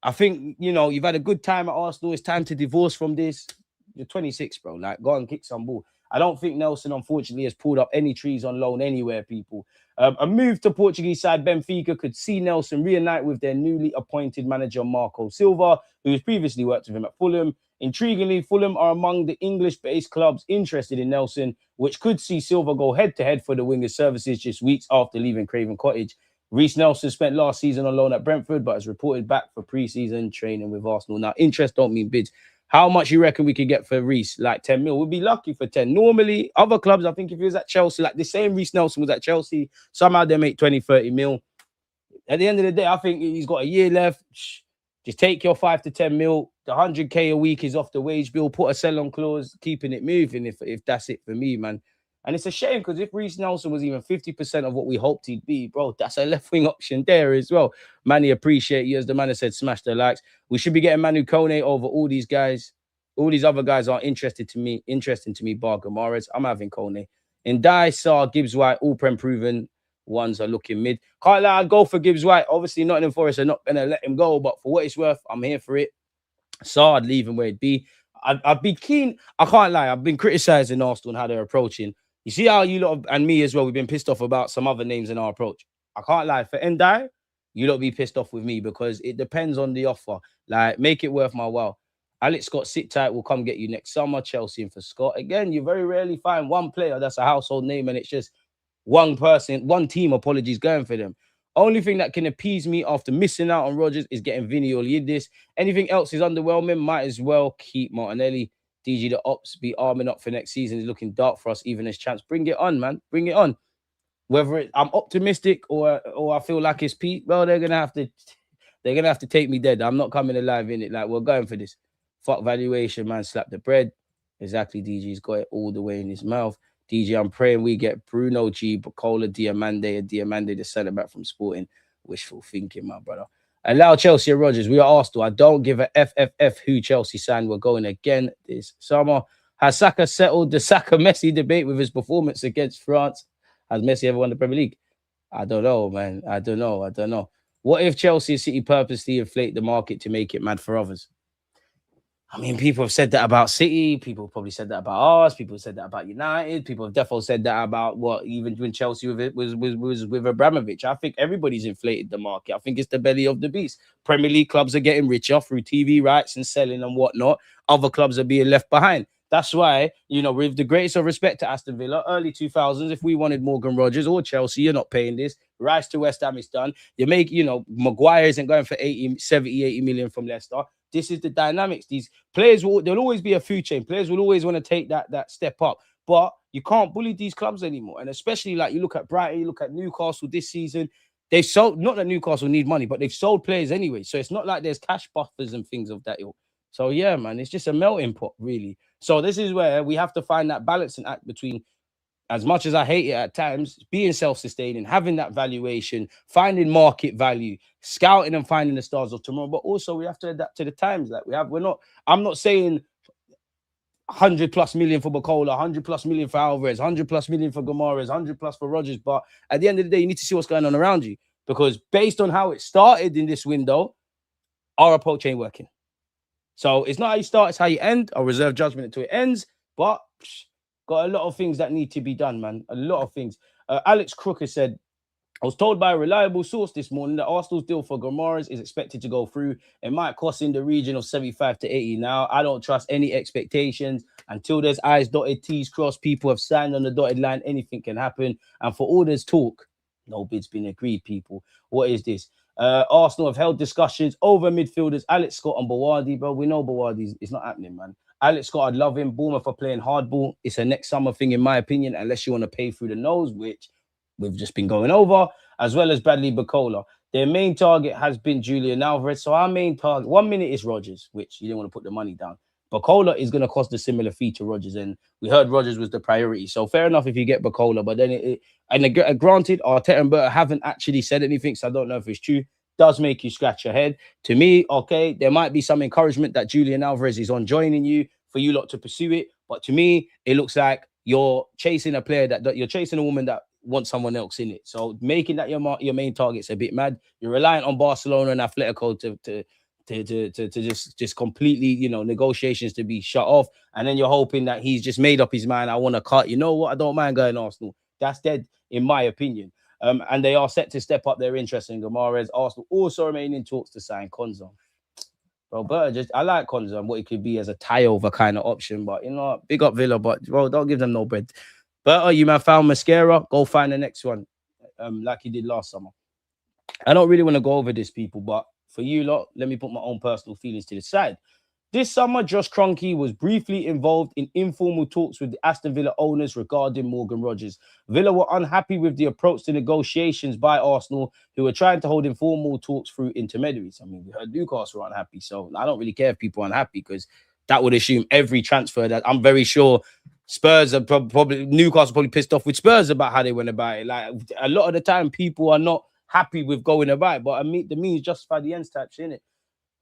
S2: I think, you know, you've had a good time at Arsenal. It's time to divorce from this. You're 26, bro. Like, go and kick some ball. I don't think Nelson, unfortunately, has pulled up any trees on loan anywhere, people. A move to Portuguese side Benfica could see Nelson reunite with their newly appointed manager, Marco Silva, who has previously worked with him at Fulham. Intriguingly, Fulham are among the English-based clubs interested in Nelson, which could see Silva go head-to-head for the winger's services just weeks after leaving Craven Cottage. Reece Nelson spent last season on loan at Brentford, but has reported back for pre-season training with Arsenal. Now, interest don't mean bids. How much you reckon we could get for Reece? Like 10 mil. We'd be lucky for 10. Normally, other clubs, I think if he was at Chelsea, like the same Reece Nelson was at Chelsea, somehow they make 20, 30 mil. At the end of the day, I think he's got a year left. Just take your 5 to 10 mil. The 100K a week is off the wage bill. Put a sell-on clause, keeping it moving. If that's it for me, man. And it's a shame because if Reece Nelson was even 50% of what we hoped he'd be, bro, that's a left wing option there as well. Manny, appreciate you. As the man has said, smash the likes. We should be getting Manu Kone over all these guys. All these other guys are interesting to me, bar Gamares. I'm having Kone. In Saar, Gibbs White, all prem proven. Ones are looking mid. Can't lie, I'd go for Gibbs White. Obviously, Nottingham Forest are not going to let him go, but for what it's worth, I'm here for it. So I'd leave him where it'd be. I'd be keen. I can't lie. I've been criticizing Arsenal and how they're approaching. You see how you lot and me as well, we've been pissed off about some other names in our approach. I can't lie. For Ndai, you lot be pissed off with me because it depends on the offer. Like, make it worth my while. Alex Scott, sit tight. We'll come get you next summer. Chelsea and for Scott. Again, you very rarely find one player that's a household name and it's just one person, one team, apologies, going for them. Only thing that can appease me after missing out on Rodgers is getting Vinny or Yildiz. Anything else is underwhelming. Might as well keep Martinelli. DG, the ops be arming up for next season. Is looking dark for us, even as chance. Bring it on, man. Bring it on. Whether I'm optimistic or I feel like it's peak, well, they're gonna have to take me dead. I'm not coming alive in it. Like, we're going for this. Fuck valuation, man. Slap the bread. Exactly, DG's got it all the way in his mouth. DJ, I'm praying we get Bruno G, Bacola, Diamande, and Diamande, the centre back from Sporting. Wishful thinking, my brother. Allow Chelsea and Rodgers. We are Arsenal. I don't give a FFF who Chelsea signed. We're going again this summer. Has Saka settled the Saka-Messi debate with his performance against France? Has Messi ever won the Premier League? I don't know, man. I don't know. What if Chelsea and City purposely inflate the market to make it mad for others? I mean, people have said that about City. People probably said that about us. People have said that about United. People have definitely said that about even when Chelsea was with Abramovich. I think everybody's inflated the market. I think it's the belly of the beast. Premier League clubs are getting richer through TV rights and selling and whatnot. Other clubs are being left behind. That's why, with the greatest of respect to Aston Villa, early 2000s, if we wanted Morgan Rogers or Chelsea, you're not paying this. Rice to West Ham is done. You make, Maguire isn't going for 70, 80 million from Leicester. This is the dynamics. These players there'll always be a food chain. Players will always want to take that step up. But you can't bully these clubs anymore. And especially like you look at Brighton, you look at Newcastle this season. They've sold, not that Newcastle need money, but they've sold players anyway. So it's not like there's cash buffers and things of that ilk. So yeah, man, it's just a melting pot, really. So this is where we have to find that balancing act between, as much as I hate it at times, being self-sustaining, having that valuation, finding market value, scouting and finding the stars of tomorrow. But also we have to adapt to the times. I'm not saying 100+ million for Bacola, 100+ million for Alvarez, 100+ million for Gomares, 100+ for Rodgers. But at the end of the day, you need to see what's going on around you. Because based on how it started in this window, our approach ain't working. So it's not how you start, it's how you end. I'll reserve judgment until it ends. But got a lot of things that need to be done, man. A lot of things. Alex Kroenke said, I was told by a reliable source this morning that Arsenal's deal for Gomares is expected to go through. It might cost in the region of 75 to 80. Now, I don't trust any expectations. Until there's I's dotted, T's crossed, people have signed on the dotted line, anything can happen. And for all there's talk, no bid's been agreed, people. What is this? Arsenal have held discussions over midfielders Alex Scott and Bawardi, bro. We know Bawardi is not happening, man. Alex Scott, I'd love him. Bournemouth for playing hardball. It's a next summer thing, in my opinion, unless you want to pay through the nose, which we've just been going over, as well as Bradley Bacola. Their main target has been Julian Alvarez. So our main target, 1 minute is Rodgers, which you didn't want to put the money down. Bacola is going to cost a similar fee to Rodgers, and we heard Rodgers was the priority. So fair enough if you get Bacola, but then granted, Arteta and Berta haven't actually said anything, so I don't know if it's true. Does make you scratch your head. To me, okay, there might be some encouragement that Julian Alvarez is on joining you for you lot to pursue it. But to me, it looks like you're chasing a player that you're chasing a woman that wants someone else in it. So making that your main target's a bit mad. You're relying on Barcelona and Atletico to just completely, negotiations to be shut off. And then you're hoping that he's just made up his mind. I want to cut. You know what? I don't mind going Arsenal. That's dead, in my opinion. And they are set to step up their interest in Gomares. Arsenal also remain in talks to sign Konza. Bro, Berta I like Konza and what it could be as a tie-over kind of option. But, big up Villa, but, bro, don't give them no bread. Berta, you man found Mascara. Go find the next one, like you did last summer. I don't really want to go over this, people, but for you lot, let me put my own personal feelings to the side. This summer, Josh Kroenke was briefly involved in informal talks with the Aston Villa owners regarding Morgan Rogers. Villa were unhappy with the approach to negotiations by Arsenal, who were trying to hold informal talks through intermediaries. I mean, we heard Newcastle were unhappy, so I don't really care if people are unhappy because that would assume every transfer that I'm very sure Spurs are probably Newcastle probably pissed off with Spurs about how they went about it. Like a lot of the time, people are not happy with going about it, but I mean, the means justify the ends type shit, innit?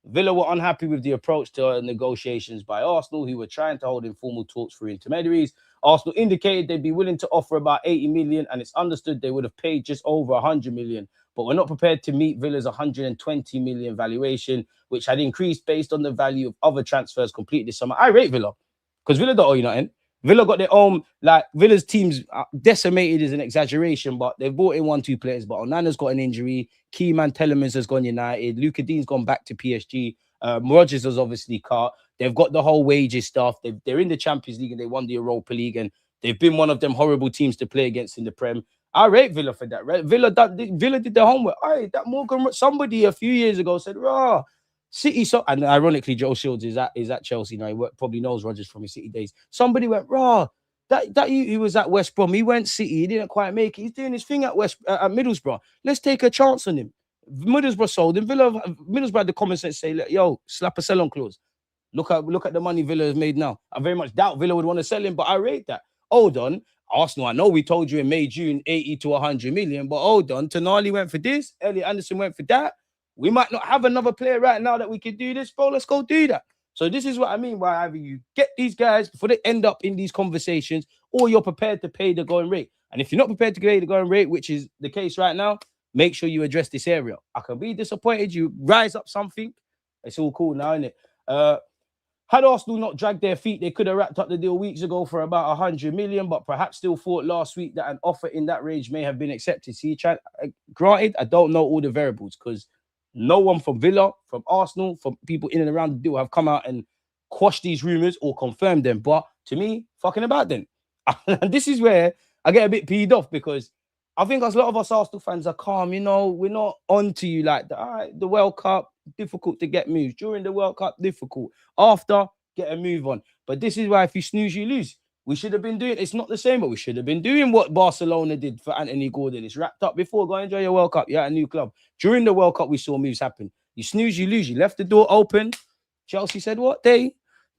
S2: Villa were unhappy with the approach to negotiations by Arsenal, who were trying to hold informal talks through intermediaries. Arsenal indicated they'd be willing to offer about 80 million, and it's understood they would have paid just over 100 million, but were not prepared to meet Villa's 120 million valuation, which had increased based on the value of other transfers completed this summer. I rate Villa because Villa don't owe you nothing. Villa got their own, like Villa's teams decimated is an exaggeration, but they've brought in 1-2 players. But Onana's got an injury. Keyman Telemans has gone United. Luka Dean's gone back to PSG. Rodgers has obviously cut. They've got the whole wages stuff. They're in the Champions League and they won the Europa League. And they've been one of them horrible teams to play against in the Prem. I rate Villa for that. Right? Villa did their homework. Aye, that Morgan, somebody a few years ago said, "Rah, City." So, and ironically, Joe Shields is at Chelsea now. He probably knows Rodgers from his City days. Somebody went, "Rah, he was at West Brom. He went City. He didn't quite make it. He's doing his thing at Middlesbrough. Let's take a chance on him." Middlesbrough sold him. Middlesbrough had the common sense say, "Yo, slap a sell-on clause. Look at the money Villa has made now." I very much doubt Villa would want to sell him, but I rate that. Hold on. Arsenal, I know we told you in May, June, 80 to 100 million, but hold on. Tonali went for this. Elliot Anderson went for that. We might not have another player right now that we could do this, bro. Let's go do that. So this is what I mean by either you get these guys before they end up in these conversations, or you're prepared to pay the going rate. And if you're not prepared to pay the going rate, which is the case right now, make sure you address this area. I can be disappointed. You rise up something. It's all cool now, isn't it? Had Arsenal not dragged their feet, they could have wrapped up the deal weeks ago for about 100 million, but perhaps still thought last week that an offer in that range may have been accepted. See, granted, I don't know all the variables because no one from Villa, from Arsenal, from people in and around the deal have come out and quashed these rumors or confirmed them. But to me, fucking about them. And this is where I get a bit peed off because I think a lot of us Arsenal fans are calm. You know, we're not on to you like that. All right, the World Cup, difficult to get moves. During the World Cup, difficult. After, get a move on. But this is why if you snooze, you lose. We should have been doing, it's not the same, but we should have been doing what Barcelona did for Anthony Gordon. It's wrapped up before. Go enjoy your World Cup. You're at a new club. During the World Cup, we saw moves happen. You snooze, you lose. You left the door open. Chelsea said, what? They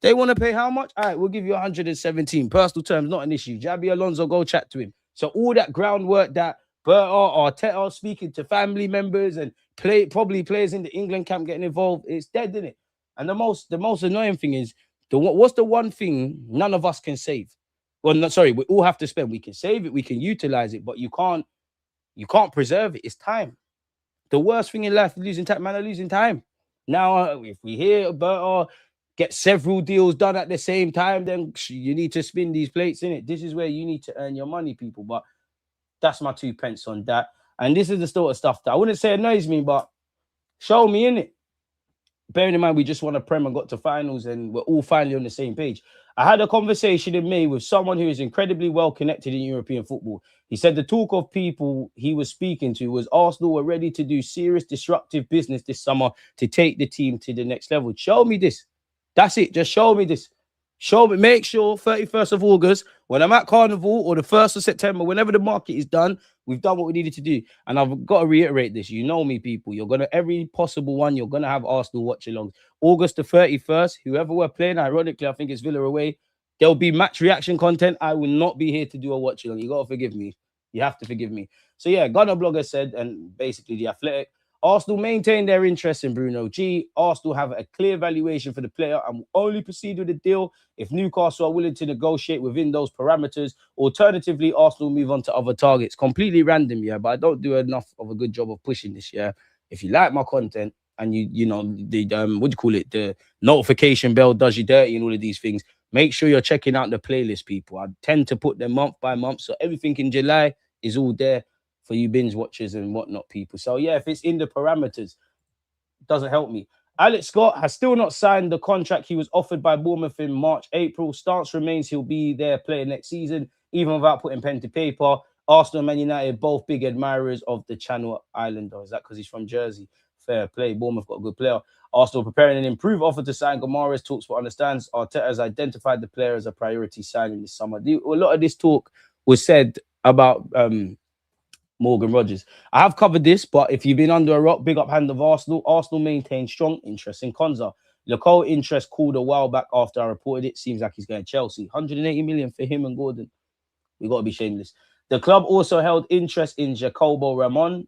S2: want to pay how much? All right, we'll give you 117. Personal terms, not an issue. Jabi Alonso, go chat to him. So all that groundwork that Arteta speaking to family members and probably players in the England camp getting involved, it's dead, isn't it? And the most annoying thing is, what's the one thing none of us can save? Well, no, sorry, we all have to spend. We can save it, we can utilize it, but you can't preserve it. It's time. The worst thing in life is losing time. Man are losing time. Now, if we hear about get several deals done at the same time, then you need to spin these plates, innit? This is where you need to earn your money, people. But that's my 2 pence on that. And this is the sort of stuff that I wouldn't say annoys me, but show me, innit? Bearing in mind, we just won a Prem and got to finals and we're all finally on the same page. I had a conversation in May with someone who is incredibly well connected in European football. He said the talk of people he was speaking to was Arsenal were ready to do serious disruptive business this summer to take the team to the next level. Show me this. That's it. Just show me this. Show me. Make sure 31st of August, when I'm at Carnival, or the 1st of September, whenever the market is done, we've done what we needed to do. And I've got to reiterate this. You know me, people. You're going to, every possible one, you're going to have Arsenal watch along. August the 31st, whoever we're playing, ironically, I think it's Villa away. There'll be match reaction content. I will not be here to do a watch along. You got to forgive me. You have to forgive me. So yeah, Gunner Blogger said, and basically The Athletic, Arsenal maintain their interest in Bruno G. Arsenal have a clear valuation for the player and will only proceed with the deal if Newcastle are willing to negotiate within those parameters. Alternatively, Arsenal move on to other targets. Completely random, yeah, but I don't do enough of a good job of pushing this, yeah. If you like my content and you know, the what do you call it? The notification bell does you dirty and all of these things. Make sure you're checking out the playlist, people. I tend to put them month by month, so everything in July is all there for you binge watchers and whatnot, people. So yeah, if it's in the parameters, it doesn't help me. Alex Scott has still not signed the contract he was offered by Bournemouth in March, April. Stance remains he'll be their player next season, even without putting pen to paper. Arsenal and Man United, both big admirers of the Channel Islander. Is that because he's from Jersey? Fair play. Bournemouth got a good player. Arsenal preparing an improved offer to sign Gomares. Talksport understands Arteta has identified the player as a priority signing this summer. A lot of this talk was said about Morgan Rogers. I have covered this, but if you've been under a rock, big up hand of Arsenal. Arsenal maintain strong interest in Konza. Local interest called a while back after I reported it. Seems like he's going to Chelsea. 180 million for him and Gordon. We got to be shameless. The club also held interest in Jacobo Ramon,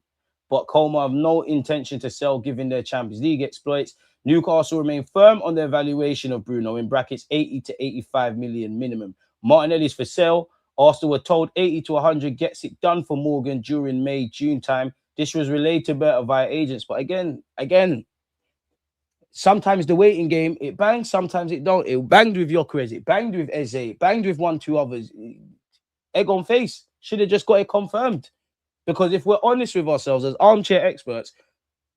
S2: but Como have no intention to sell given their Champions League exploits. Newcastle remain firm on their valuation of Bruno, in brackets 80 to 85 million minimum. Martinelli's for sale. Arsenal were told 80 to 100 gets it done for Morgan during May, June time. This was relayed to better via agents, but again, sometimes the waiting game, it bangs, sometimes it don't. It banged with Gyökeres, it banged with Eze, it banged with 1-2 others. Egg on face. Should have just got it confirmed. Because if we're honest with ourselves as armchair experts,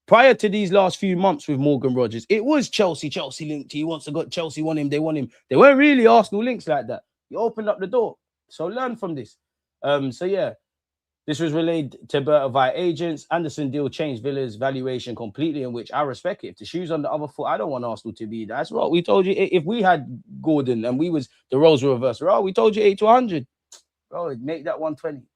S2: prior to these last few months with Morgan Rogers, it was Chelsea linked. He wants to go. Chelsea want him. They want him. They weren't really Arsenal links like that. You opened up the door. So learn from this. So yeah, this was relayed to Berta via agents. Anderson deal changed Villa's valuation completely, in which I respect it. If the shoe's on the other foot, I don't want Arsenal to be. That's what we told you. If we had Gordon and the roles were reversed, we told you 80 to 100. Bro, make that 120.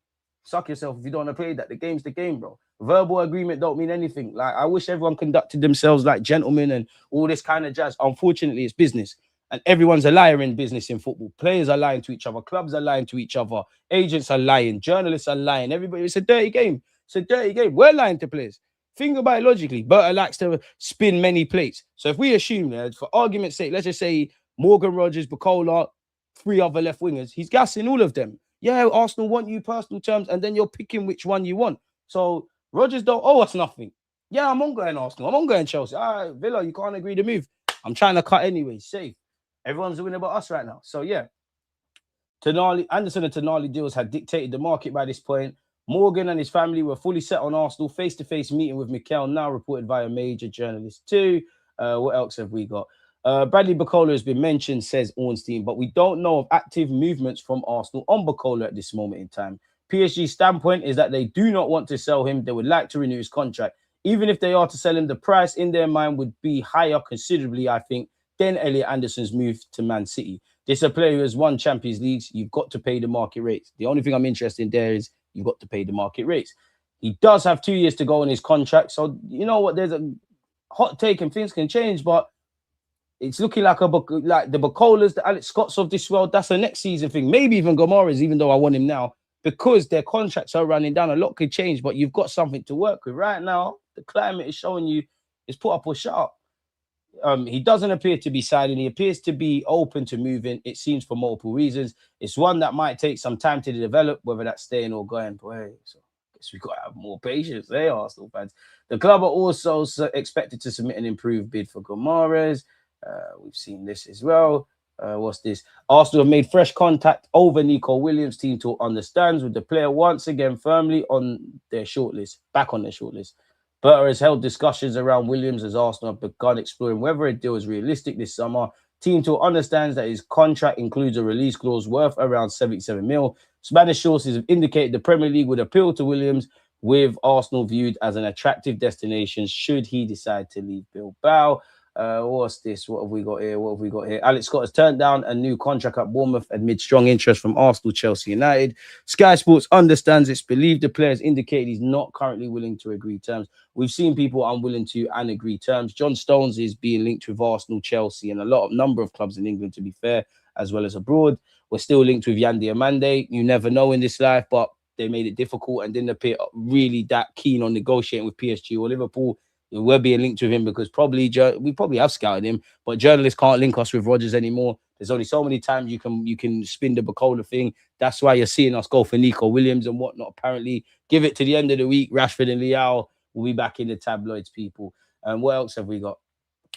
S2: Suck yourself if you don't want to play that. The game's the game, bro. Verbal agreement don't mean anything. Like, I wish everyone conducted themselves like gentlemen and all this kind of jazz. Unfortunately, it's business. And everyone's a liar in business in football. Players are lying to each other. Clubs are lying to each other. Agents are lying. Journalists are lying. Everybody, it's a dirty game. It's a dirty game. We're lying to players. Think about it logically. Berta likes to spin many plates. So if we assume that, for argument's sake, let's just say Morgan Rogers, Bukola, 3 other left wingers, he's gassing all of them. Yeah, Arsenal want you personal terms, and then you're picking which one you want. So Rodgers don't owe us nothing. Yeah, I'm on going Arsenal. I'm on going Chelsea. All right, Villa, you can't agree to move. I'm trying to cut anyway. Safe. Everyone's doing about us right now. So yeah, Anderson and Tonali deals had dictated the market by this point. Morgan and his family were fully set on Arsenal. Face-to-face meeting with Mikel, now reported via major journalists too. What else have we got? Bradley Bukola has been mentioned, says Ornstein, but we don't know of active movements from Arsenal on Bukola at this moment in time. PSG's standpoint is that they do not want to sell him. They would like to renew his contract. Even if they are to sell him, the price in their mind would be higher considerably, I think, than Elliot Anderson's move to Man City. This is a player who has won Champions Leagues. You've got to pay the market rates. The only thing I'm interested in there is you've got to pay the market rates. He does have 2 years to go on his contract. So, you know what? There's a hot take and things can change, but it's looking like the Bukolas, the Alex Scotts of this world. That's a next season thing. Maybe even Gomares, even though I want him now, because their contracts are running down. A lot could change, but you've got something to work with. Right now, the climate is showing you it's put up or shut up. He doesn't appear to be signing. He appears to be open to moving. It seems for multiple reasons. It's one that might take some time to develop, whether that's staying or going. Boy, so I guess we've got to have more patience. They are Arsenal fans. The club are also expected to submit an improved bid for Gomares. We've seen this as well. What's this? Arsenal have made fresh contact over Nico Williams. Team talk understands with the player once again firmly on their shortlist, back on their shortlist. Berta has held discussions around Williams as Arsenal have begun exploring whether a deal is realistic this summer. Team talk understands that his contract includes a release clause worth around 77 mil. Spanish sources have indicated the Premier League would appeal to Williams, with Arsenal viewed as an attractive destination should he decide to leave Bilbao. What's this? What have we got here? Alex Scott has turned down a new contract at Bournemouth amid strong interest from Arsenal, Chelsea United. Sky Sports understands it's believed the player has indicated he's not currently willing to agree terms. We've seen people unwilling to and agree terms. John Stones is being linked with Arsenal, Chelsea, and a number of clubs in England, to be fair, as well as abroad. We're still linked with Yandy Amande. You never know in this life, but they made it difficult and didn't appear really that keen on negotiating with PSG or Liverpool. We're being linked with him because we probably have scouted him, but journalists can't link us with Rodgers anymore. There's only so many times you can spin the Bukola thing. That's why you're seeing us go for Nico Williams and whatnot. Apparently, give it to the end of the week. Rashford and Leao will be back in the tabloids, people. And what else have we got?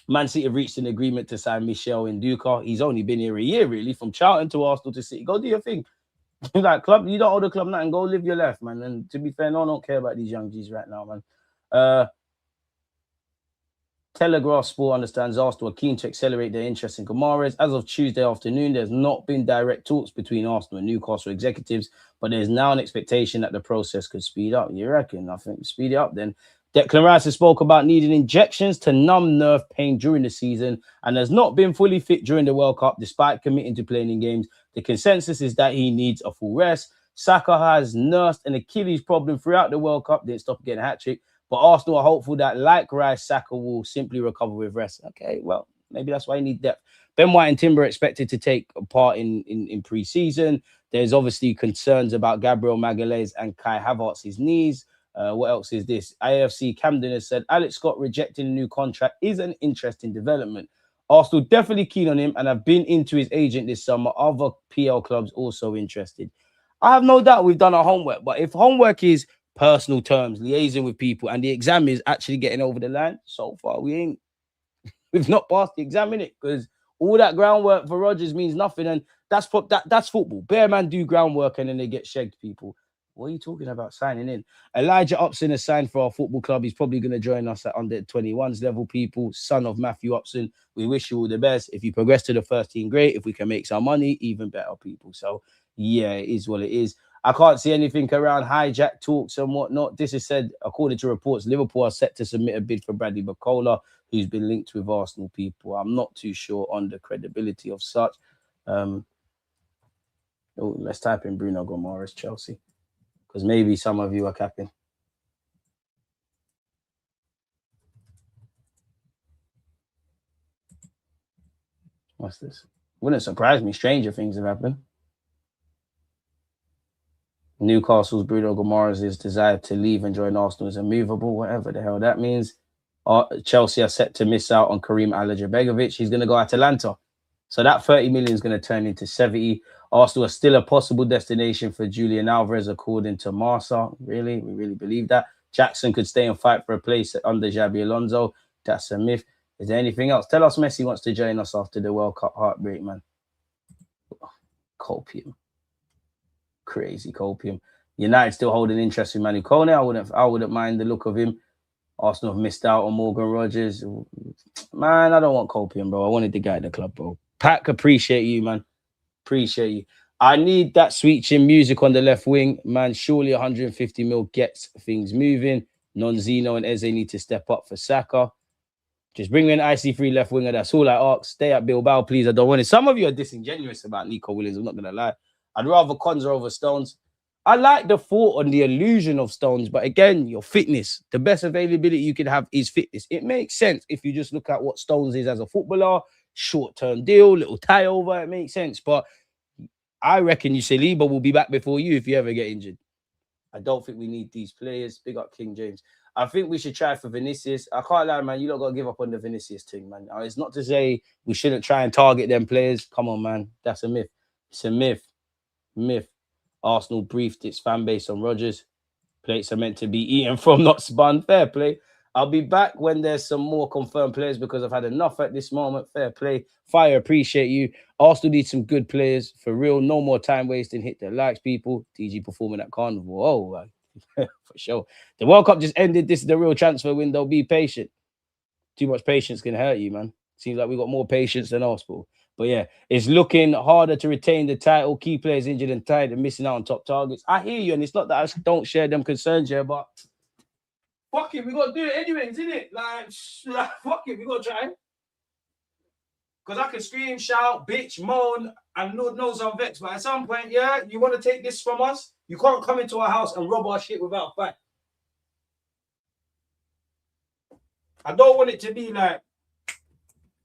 S2: Man City have reached an agreement to sign Michel Nduka. He's only been here a year, really, from Charlton to Arsenal to City. Go do your thing. Like, club, you don't owe the club nothing. Go live your life, man. And to be fair, no, I don't care about these young G's right now, man. Telegraph Sport understands Arsenal are keen to accelerate their interest in Gomares. As of Tuesday afternoon, there's not been direct talks between Arsenal and Newcastle executives, but there's now an expectation that the process could speed up. You reckon? I think speed it up then. Declan Rice has spoke about needing injections to numb nerve pain during the season and has not been fully fit during the World Cup despite committing to playing in games. The consensus is that he needs a full rest. Saka has nursed an Achilles problem throughout the World Cup, didn't stop getting a hat-trick, but Arsenal are hopeful that, like Rice, Saka will simply recover with rest. Okay, well, maybe that's why he needs depth. Ben White and Timber are expected to take part in pre-season. There's obviously concerns about Gabriel Magalhaes and Kai Havertz's knees. What else is this? AFC Camden has said Alex Scott rejecting a new contract is an interesting development. Arsenal definitely keen on him and have been into his agent this summer. Other PL clubs also interested. I have no doubt we've done our homework, but if homework is personal terms, liaising with people, and the exam is actually getting over the line, so far we've not passed the exam in it, because all that groundwork for Rodgers means nothing, and that's football. Bear man do groundwork and then they get shagged, people. What are you talking about signing in? Elijah Upson has signed for our football club. He's probably going to join us at under 21s level, people. Son of Matthew Upson. We wish you all the best. If you progress to the first team, great. If we can make some money, even better, people. So, yeah, it is what it is. I can't see anything around hijack talks and whatnot. This is said, according to reports, Liverpool are set to submit a bid for Bradley Barcola, who's been linked with Arsenal, people. I'm not too sure on the credibility of such. Let's type in Bruno Gomes, Chelsea, because maybe some of you are capping. What's this? Wouldn't surprise me. Stranger things have happened. Newcastle's Bruno Gomes' desire to leave and join Arsenal is immovable, whatever the hell that means. Chelsea are set to miss out on Karim Alajabegovic. He's going to go Atalanta. So that 30 million is going to turn into 70. Arsenal are still a possible destination for Julian Alvarez, according to Marca. Really? We really believe that? Jackson could stay and fight for a place under Xabi Alonso. That's a myth. Is there anything else? Tell us Messi wants to join us after the World Cup heartbreak, man. Copium. Crazy copium. United still holding interest in Manu Kone. I wouldn't mind the look of him. Arsenal have missed out on Morgan Rogers. Man, I don't want copium, bro. I wanted the guy at the club, bro. Pack, appreciate you, man. Appreciate you. I need that switching music on the left wing, man. Surely 150 mil gets things moving. Non-Zeno and Eze need to step up for Saka. Just bring me an IC3 left winger. That's all I ask. Stay at Bilbao, please. I don't want it. Some of you are disingenuous about Nico Williams. I'm not going to lie. I'd rather Konza over Stones. I like the thought on the illusion of Stones, but again, your fitness, the best availability you can have is fitness. It makes sense if you just look at what Stones is as a footballer, short-term deal, little tie over, it makes sense. But I reckon Saliba will be back before you if you ever get injured. I don't think we need these players. Big up King James. I think we should try for Vinicius. I can't lie, man. You don't got to give up on the Vinicius thing, man. It's not to say we shouldn't try and target them players. Come on, man. That's a myth. It's a myth. Arsenal briefed its fan base on Rodgers. Plates are meant to be eaten from, not spun. Fair play. I'll be back when there's some more confirmed players because I've had enough at this moment. Fair play. Fire, appreciate you. Arsenal needs some good players. For real, no more time wasting. Hit the likes, people. DG performing at Carnival. Oh, for sure. The World Cup just ended. This is the real transfer window. Be patient. Too much patience can hurt you, man. Seems like we got more patience than Arsenal. But yeah, it's looking harder to retain the title. Key players injured and tired and missing out on top targets. I hear you, and it's not that I don't share them concerns here, but fuck it, we got to do it anyways, isn't it? Like fuck it, we got to try. Because I can scream, shout, bitch, moan, and Lord knows I'm vexed. But at some point, yeah, you want to take this from us? You can't come into our house and rob our shit without a fight. I don't want it to be like,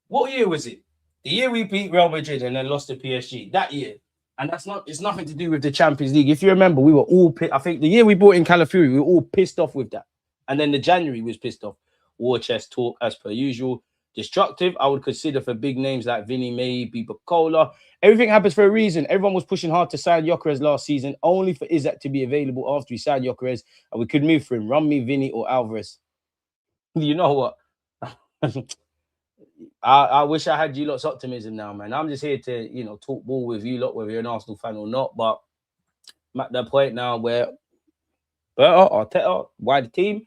S2: what year was it? The year we beat Real Madrid and then lost to PSG, that year. And it's nothing to do with the Champions League. If you remember, we were all I think the year we brought in Calafiori, we were all pissed off with that. And then the January was pissed off. War chest talk as per usual. Destructive, I would consider for big names like Vinny, maybe Bacola. Everything happens for a reason. Everyone was pushing hard to sign Gyökeres last season, only for Isak to be available after we signed Gyökeres, and we could move for him. Run me, Vinny or Alvarez. You know what? I wish I had you lot's optimism now, man. I'm just here to, talk ball with you lot, whether you're an Arsenal fan or not. But I'm at that point now where Arteta, wider team,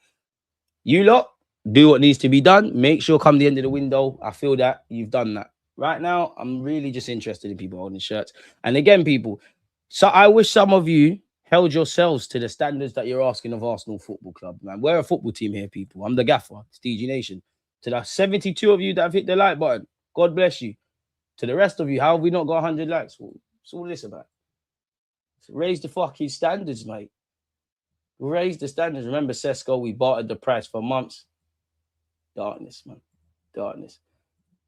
S2: you lot, do what needs to be done. Make sure come the end of the window, I feel that you've done that. Right now, I'm really just interested in people holding shirts. And again, people, so I wish some of you held yourselves to the standards that you're asking of Arsenal Football Club, man. We're a football team here, people. I'm the gaffer. It's DG Nation. To the 72 of you that have hit the like button, God bless you. To the rest of you, how have we not got 100 likes? What's all this about? So raise the fucking standards, mate. Raise the standards. Remember, Sesko, we bartered the price for months. Darkness, man. Darkness.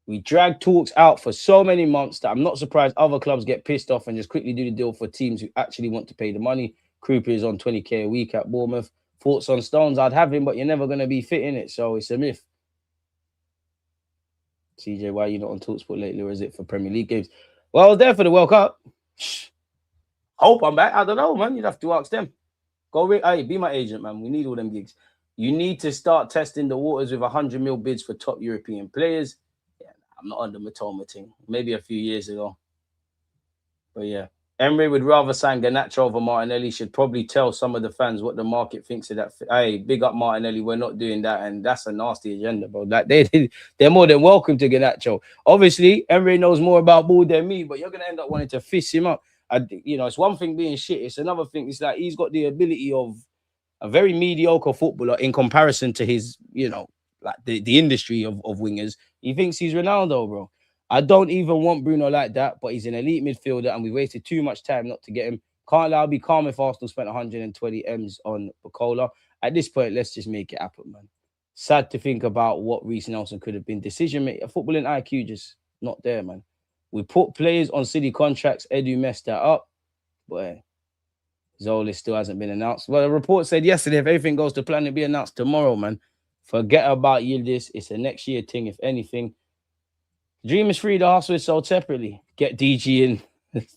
S2: We dragged talks out for so many months that I'm not surprised other clubs get pissed off and just quickly do the deal for teams who actually want to pay the money. Krupa is on 20k a week at Bournemouth. Thoughts on Stones? I'd have him, but you're never going to be fit in it, so it's a myth. CJ, why are you not on TalkSport lately, or is it for Premier League games? Well, I was there for the World Cup. Hope I'm back. I don't know, man. You'd have to ask them. Go, hey, be my agent, man. We need all them gigs. You need to start testing the waters with 100 mil bids for top European players. I'm not under Matoma thing. Maybe a few years ago. But yeah. Emery would rather sign Garnacho over Martinelli. Should probably tell some of the fans what the market thinks of that. Hey, big up Martinelli. We're not doing that. And that's a nasty agenda, bro. Like they're more than welcome to Garnacho. Obviously, Emery knows more about ball than me, but you're going to end up wanting to fist him up. It's one thing being shit. It's another thing. It's like he's got the ability of a very mediocre footballer in comparison to his, like the industry of wingers. He thinks he's Ronaldo, bro. I don't even want Bruno like that, but he's an elite midfielder and we wasted too much time not to get him. Can't lie, I'll be calm if Arsenal spent 120 M's on Bacola. At this point, let's just make it happen, man. Sad to think about what Reece Nelson could have been. Decision making, footballing IQ just not there, man. We put players on city contracts. Edu messed that up. But Zola still hasn't been announced. Well, the report said yesterday, if everything goes to plan, it'll be announced tomorrow, man. Forget about Yildiz. It's a next year thing, if anything. Dream is free. The hustle is sold separately. Get DG in.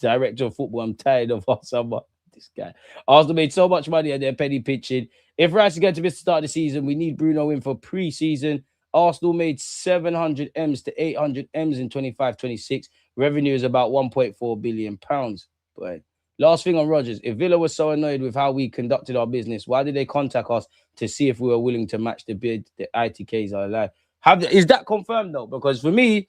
S2: Director of football. I'm tired of Arsenal. This guy. Arsenal made so much money at their penny pitching. If Rice is going to miss the start of the season, we need Bruno in for pre-season. Arsenal made 700 M's to 800 M's in 25-26. Revenue is about 1.4 billion pounds. But last thing on Rodgers. If Villa was so annoyed with how we conducted our business, why did they contact us to see if we were willing to match the bid? The ITKs are alive. Is that confirmed, though? Because for me,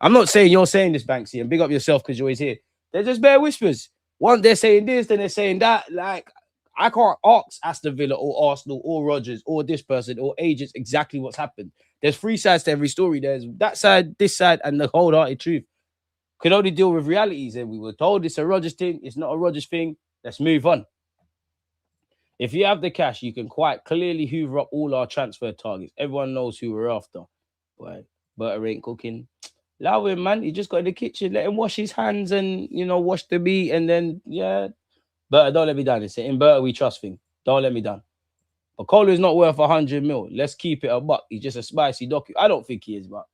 S2: I'm not saying you're saying this, Banksy, and big up yourself because you're always here. They're just bare whispers. One, they're saying this, then they're saying that. Like, I can't ask Aston Villa or Arsenal or Rodgers or this person or agents exactly what's happened. There's three sides to every story. There's that side, this side, and the wholehearted truth. Could only deal with realities. And we were told it's a Rodgers thing. It's not a Rodgers thing. Let's move on. If you have the cash, you can quite clearly hoover up all our transfer targets. Everyone knows who we're after. But butter ain't cooking. Allow him, man. He just got in the kitchen. Let him wash his hands and, wash the meat. And then, Berta, don't let me down. It's in Berta we trust thing. Don't let me down. But Cole is not worth 100 mil. Let's keep it a buck. He's just a spicy docu. I don't think he is, but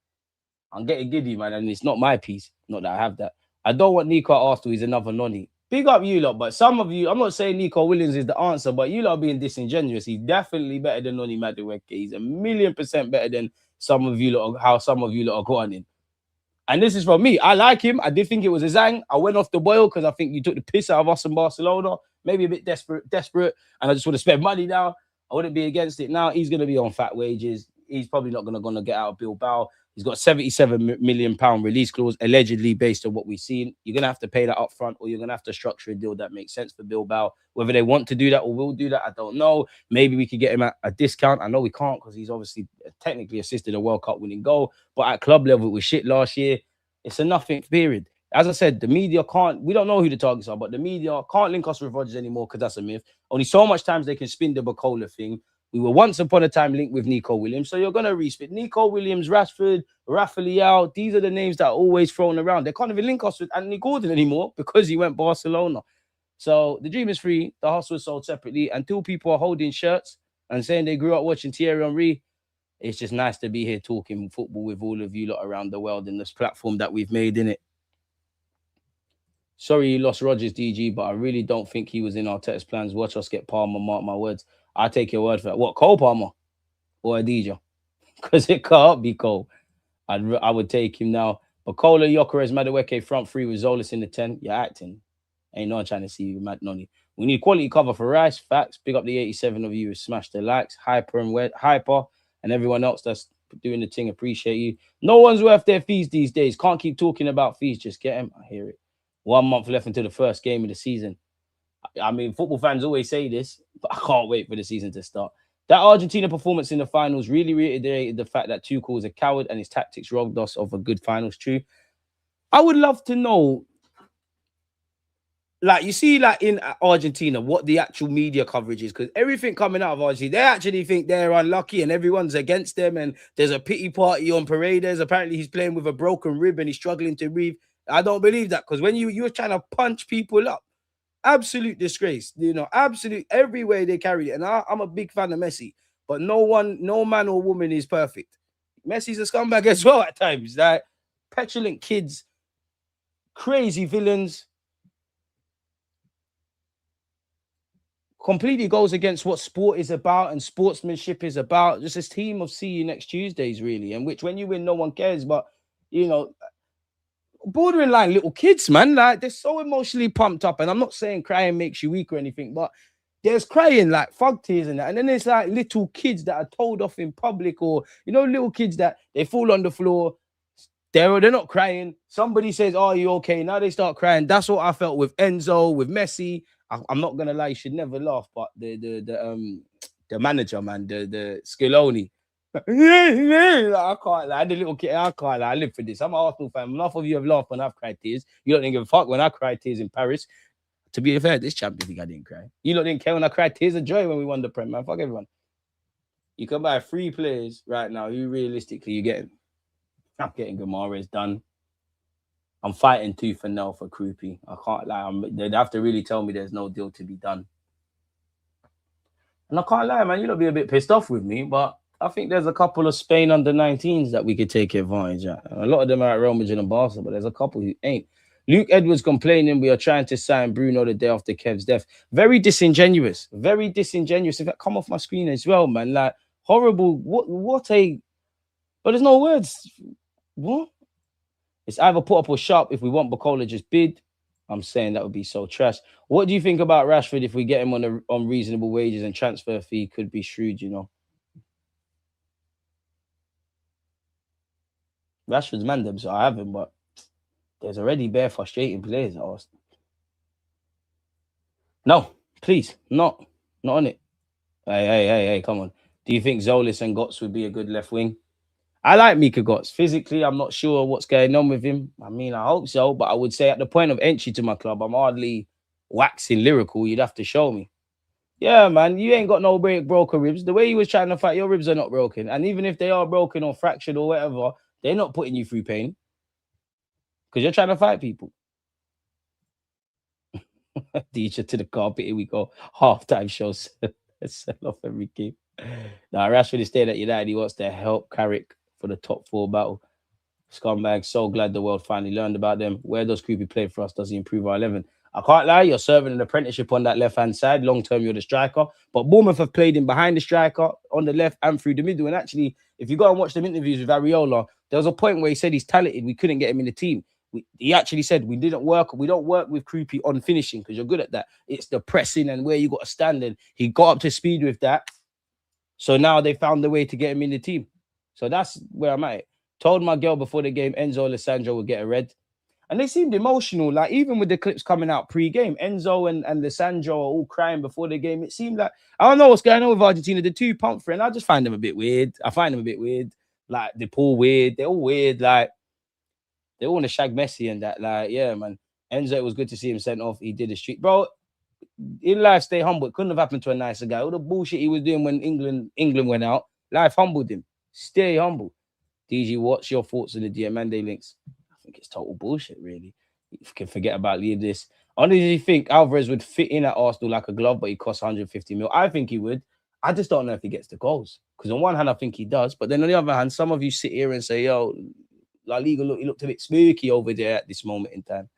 S2: I'm getting giddy, man. And it's not my piece. Not that I have that. I don't want Nico at Arsenal. He's another nonny. Big up you lot. But some of you, I'm not saying Nico Williams is the answer, but you lot are being disingenuous. He's definitely better than Noni Madueke. He's 1,000,000% better than some of you lot, how some of you lot are going in. And this is from me. I like him. I did think it was a zang. I went off the boil because I think you took the piss out of us in Barcelona. Maybe a bit desperate. And I just want to spend money now. I wouldn't be against it now. He's going to be on fat wages. He's probably not going to get out of Bilbao. He's got £77 million release clause, allegedly based on what we've seen. You're going to have to pay that up front, or you're going to have to structure a deal that makes sense for Bilbao. Whether they want to do that or will do that, I don't know. Maybe we could get him at a discount. I know we can't because he's obviously technically assisted a World Cup winning goal. But at club level, it was shit last year. It's a nothing period. As I said, the media can't, we don't know who the targets are, but the media can't link us with Rodgers anymore because that's a myth. Only so much times they can spin the Bacola thing. We were once upon a time linked with Nico Williams. So you're going to respit Nico Williams, Rashford, Rafa Leao. These are the names that are always thrown around. They can't even link us with Anthony Gordon anymore because he went Barcelona. So the dream is free. The hustle is sold separately. Until people are holding shirts and saying they grew up watching Thierry Henry, it's just nice to be here talking football with all of you lot around the world in this platform that we've made, innit? Sorry you lost Rodgers, DG, but I really don't think he was in our test plans. Watch us get Palmer, mark my words. I take your word for that. What, Cole Palmer or Adija? Because it can't be Cole. I would take him now. Bacola, Gyökeres, Madueke, front three with Zolis in the 10. You're acting. Ain't no one trying to see you, Matt Noni. We need quality cover for Rice. Facts. Big up the 87 of you who smashed the likes. Hyper and everyone else that's doing the thing. Appreciate you. No one's worth their fees these days. Can't keep talking about fees. Just get them. I hear it. 1 month left until the first game of the season. I mean, football fans always say this, but I can't wait for the season to start. That Argentina performance in the finals really reiterated the fact that Tuchel was a coward and his tactics robbed us of a good finals. True. I would love to know, like, you see, like in Argentina, what the actual media coverage is, because everything coming out of Argentina, they actually think they're unlucky and everyone's against them, and there's a pity party on Paredes. Apparently, he's playing with a broken rib and he's struggling to breathe. I don't believe that, because when you're trying to punch people up, absolute disgrace, absolute every way they carried it. And I'm a big fan of Messi, but no man or woman is perfect. Messi's a scumbag as well at times, like petulant kids, crazy villains. Completely goes against what sport is about and sportsmanship is about. Just this team of see you next Tuesdays, really, and which when you win, no one cares. But bordering like little kids, man. Like, they're so emotionally pumped up. And I'm not saying crying makes you weak or anything, but there's crying like fog tears and that. And then there's like little kids that are told off in public, or little kids that they fall on the floor. They're not crying. Somebody says, "Oh, are you okay?" Now they start crying. That's what I felt with Enzo, with Messi. I'm not gonna lie, you should never laugh, but the manager, man, the Scaloni. I can't lie. The little kid, I can't lie. I live for this. I'm an Arsenal fan. Enough of you have laughed when I've cried tears. You don't give a fuck when I cried tears in Paris. To be fair, this Champions League I didn't cry. You lot didn't care when I cried tears of joy when we won the Prem, man. Fuck everyone. You can buy 3 players right now. Who realistically you getting? I'm getting Guimaraes done. I'm fighting tooth and nail for Kroenke. I can't lie. They'd have to really tell me there's no deal to be done. And I can't lie, man. You'll be a bit pissed off with me, but I think there's a couple of Spain under-19s that we could take advantage of. A lot of them are at Real Madrid and Barca, but there's a couple who ain't. Luke Edwards complaining we are trying to sign Bruno the day after Kev's death. Very disingenuous. Very disingenuous. In fact, come off my screen as well, man. Like, horrible. What a... But there's no words. What? It's either put up or sharp. If we want Bacola, just bid. I'm saying that would be so trash. What do you think about Rashford if we get him on reasonable wages and transfer fee could be shrewd, Rashford's man them, so I have him, but there's already bare frustrating players at Arsenal. No, please, not on it. Hey, come on. Do you think Zolis and Gotts would be a good left wing? I like Mika Gotts. Physically, I'm not sure what's going on with him. I mean, I hope so, but I would say at the point of entry to my club, I'm hardly waxing lyrical. You'd have to show me. Yeah, man, you ain't got no broken ribs. The way you was trying to fight, your ribs are not broken. And even if they are broken or fractured or whatever, they're not putting you through pain because you're trying to fight people. Teacher to the carpet. Here we go. Halftime shows. Sell off every game. Now, Rashford is staying at United. He wants to help Carrick for the top 4 battle. Scumbag, so glad the world finally learned about them. Where does Creepy play for us? Does he improve our 11? I can't lie, you're serving an apprenticeship on that left-hand side. Long term, you're the striker. But Bournemouth have played him behind the striker, on the left and through the middle. And actually, if you go and watch them interviews with Ariola, there was a point where he said he's talented. We couldn't get him in the team. He actually said we don't work with Creepy on finishing because you're good at that. It's the pressing and where you got to stand. And he got up to speed with that. So now they found the way to get him in the team. So that's where I'm at. Told my girl before the game, Enzo Alessandro would get a red. And they seemed emotional. Like, even with the clips coming out pre-game, Enzo and Alessandro are all crying before the game. It seemed like, I don't know what's going on with Argentina. The 2 pump friend, I just find them a bit weird. Like, they pull weird. They're all weird. Like, they all want to shag Messi and that. Like, yeah, man. Enzo, it was good to see him sent off. He did a street. Bro, in life, stay humble. It couldn't have happened to a nicer guy. All the bullshit he was doing when England went out, life humbled him. Stay humble. DG, what's your thoughts on the Diamande links? I think it's total bullshit, really. You can forget about this. Honestly, think Alvarez would fit in at Arsenal like a glove, but he costs 150 mil. I think he would. I just don't know if he gets the goals. Because on one hand, I think he does. But then on the other hand, some of you sit here and say, yo, La Liga, he looked a bit spooky over there at this moment in time.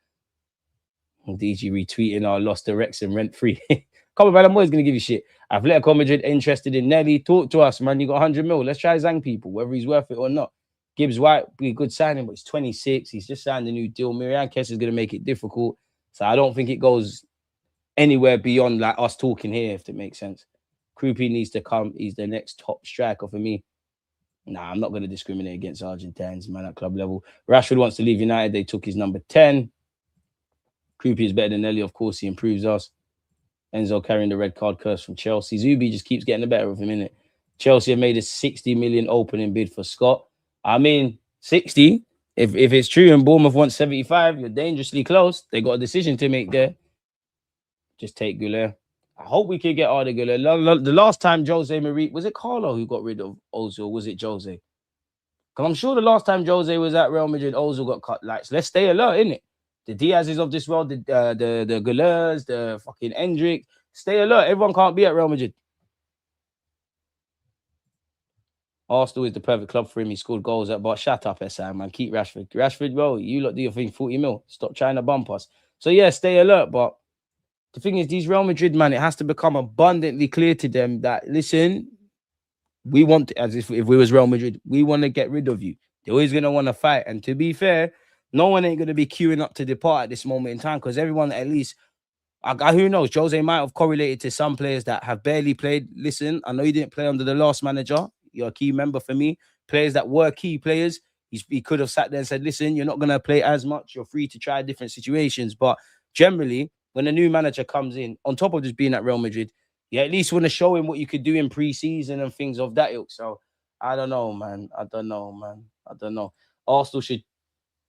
S2: DG retweeting our lost to Wrexham rent-free. Come on, man, I'm always going to give you shit. Atletico Madrid interested in Nelly. Talk to us, man. You got 100 mil. Let's try Zang people, whether he's worth it or not. Gibbs White be a good signing, but he's 26. He's just signed a new deal. Miriam Kess is going to make it difficult. So I don't think it goes anywhere beyond like us talking here, if it makes sense. Kroenke needs to come. He's the next top striker for me. Nah, I'm not going to discriminate against Argentines, man, at club level. Rashford wants to leave United. They took his number 10. Kroenke is better than Nelly. Of course, he improves us. Enzo carrying the red card curse from Chelsea. Zubi just keeps getting the better of him, innit? Chelsea have made a 60 million opening bid for Scott. I mean, 60. If it's true and Bournemouth wants 75, you're dangerously close. They got a decision to make there. Just take Gooner. I hope we can get Arda Gooner. The last time Jose Marie, was it Carlo who got rid of Ozil, or was it Jose? Because I'm sure the last time Jose was at Real Madrid, Ozil got cut. Like, so let's stay alert, innit? The Diaz's of this world, the Goulers, the fucking Hendrick. Stay alert. Everyone can't be at Real Madrid. Arsenal is the perfect club for him. He scored goals at, but shut up, SI, man. Keep Rashford. Rashford, well, you lot do your thing, 40 mil. Stop trying to bump us. So, yeah, stay alert. But the thing is, these Real Madrid, man, it has to become abundantly clear to them that, listen, we want, as if we was Real Madrid, we want to get rid of you. They're always going to want to fight. And to be fair, no one ain't going to be queuing up to depart at this moment in time because everyone, at least, who knows, Jose might have correlated to some players that have barely played. Listen, I know you didn't play under the last manager. You're a key member for me. Players that were key players, he could have sat there and said, listen, you're not going to play as much. You're free to try different situations. But generally, when a new manager comes in, on top of just being at Real Madrid, you at least want to show him what you could do in pre-season and things of that ilk. So, I don't know, man. I don't know. Arsenal should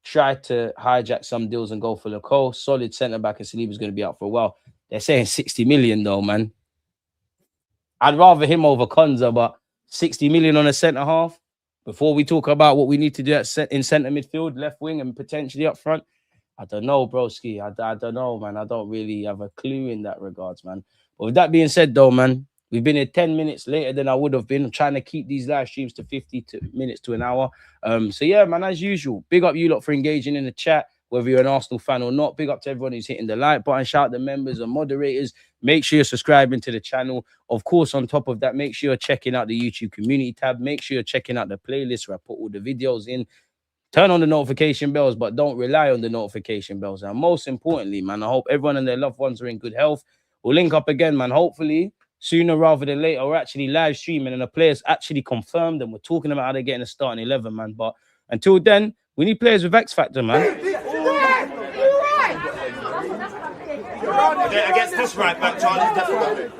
S2: try to hijack some deals and go for Lecole. Solid centre-back, and Saliba's going to be out for a while. They're saying 60 million, though, man. I'd rather him over Konza, but 60 million on a centre-half before we talk about what we need to do in centre midfield, left wing, and potentially up front. I don't know, broski. I don't know, man. I don't really have a clue in that regards, man. But with that being said, though, man, we've been here 10 minutes later than I would have been. I'm trying to keep these live streams to 50 minutes to an hour. So, yeah, man, as usual, big up you lot for engaging in the chat, whether you're an Arsenal fan or not. Big up to everyone who's hitting the like button. Shout out the members and moderators. Make sure you're subscribing to the channel. Of course, on top of that, make sure you're checking out the YouTube community tab. Make sure you're checking out the playlist where I put all the videos in. Turn on the notification bells, but don't rely on the notification bells. And most importantly, man, I hope everyone and their loved ones are in good health. We'll link up again, man. Hopefully, sooner rather than later, we're actually live streaming and the players actually confirmed and we're talking about how they're getting a starting 11, man. But until then, we need players with X Factor, man.
S3: Against this right back, Charlie, definitely.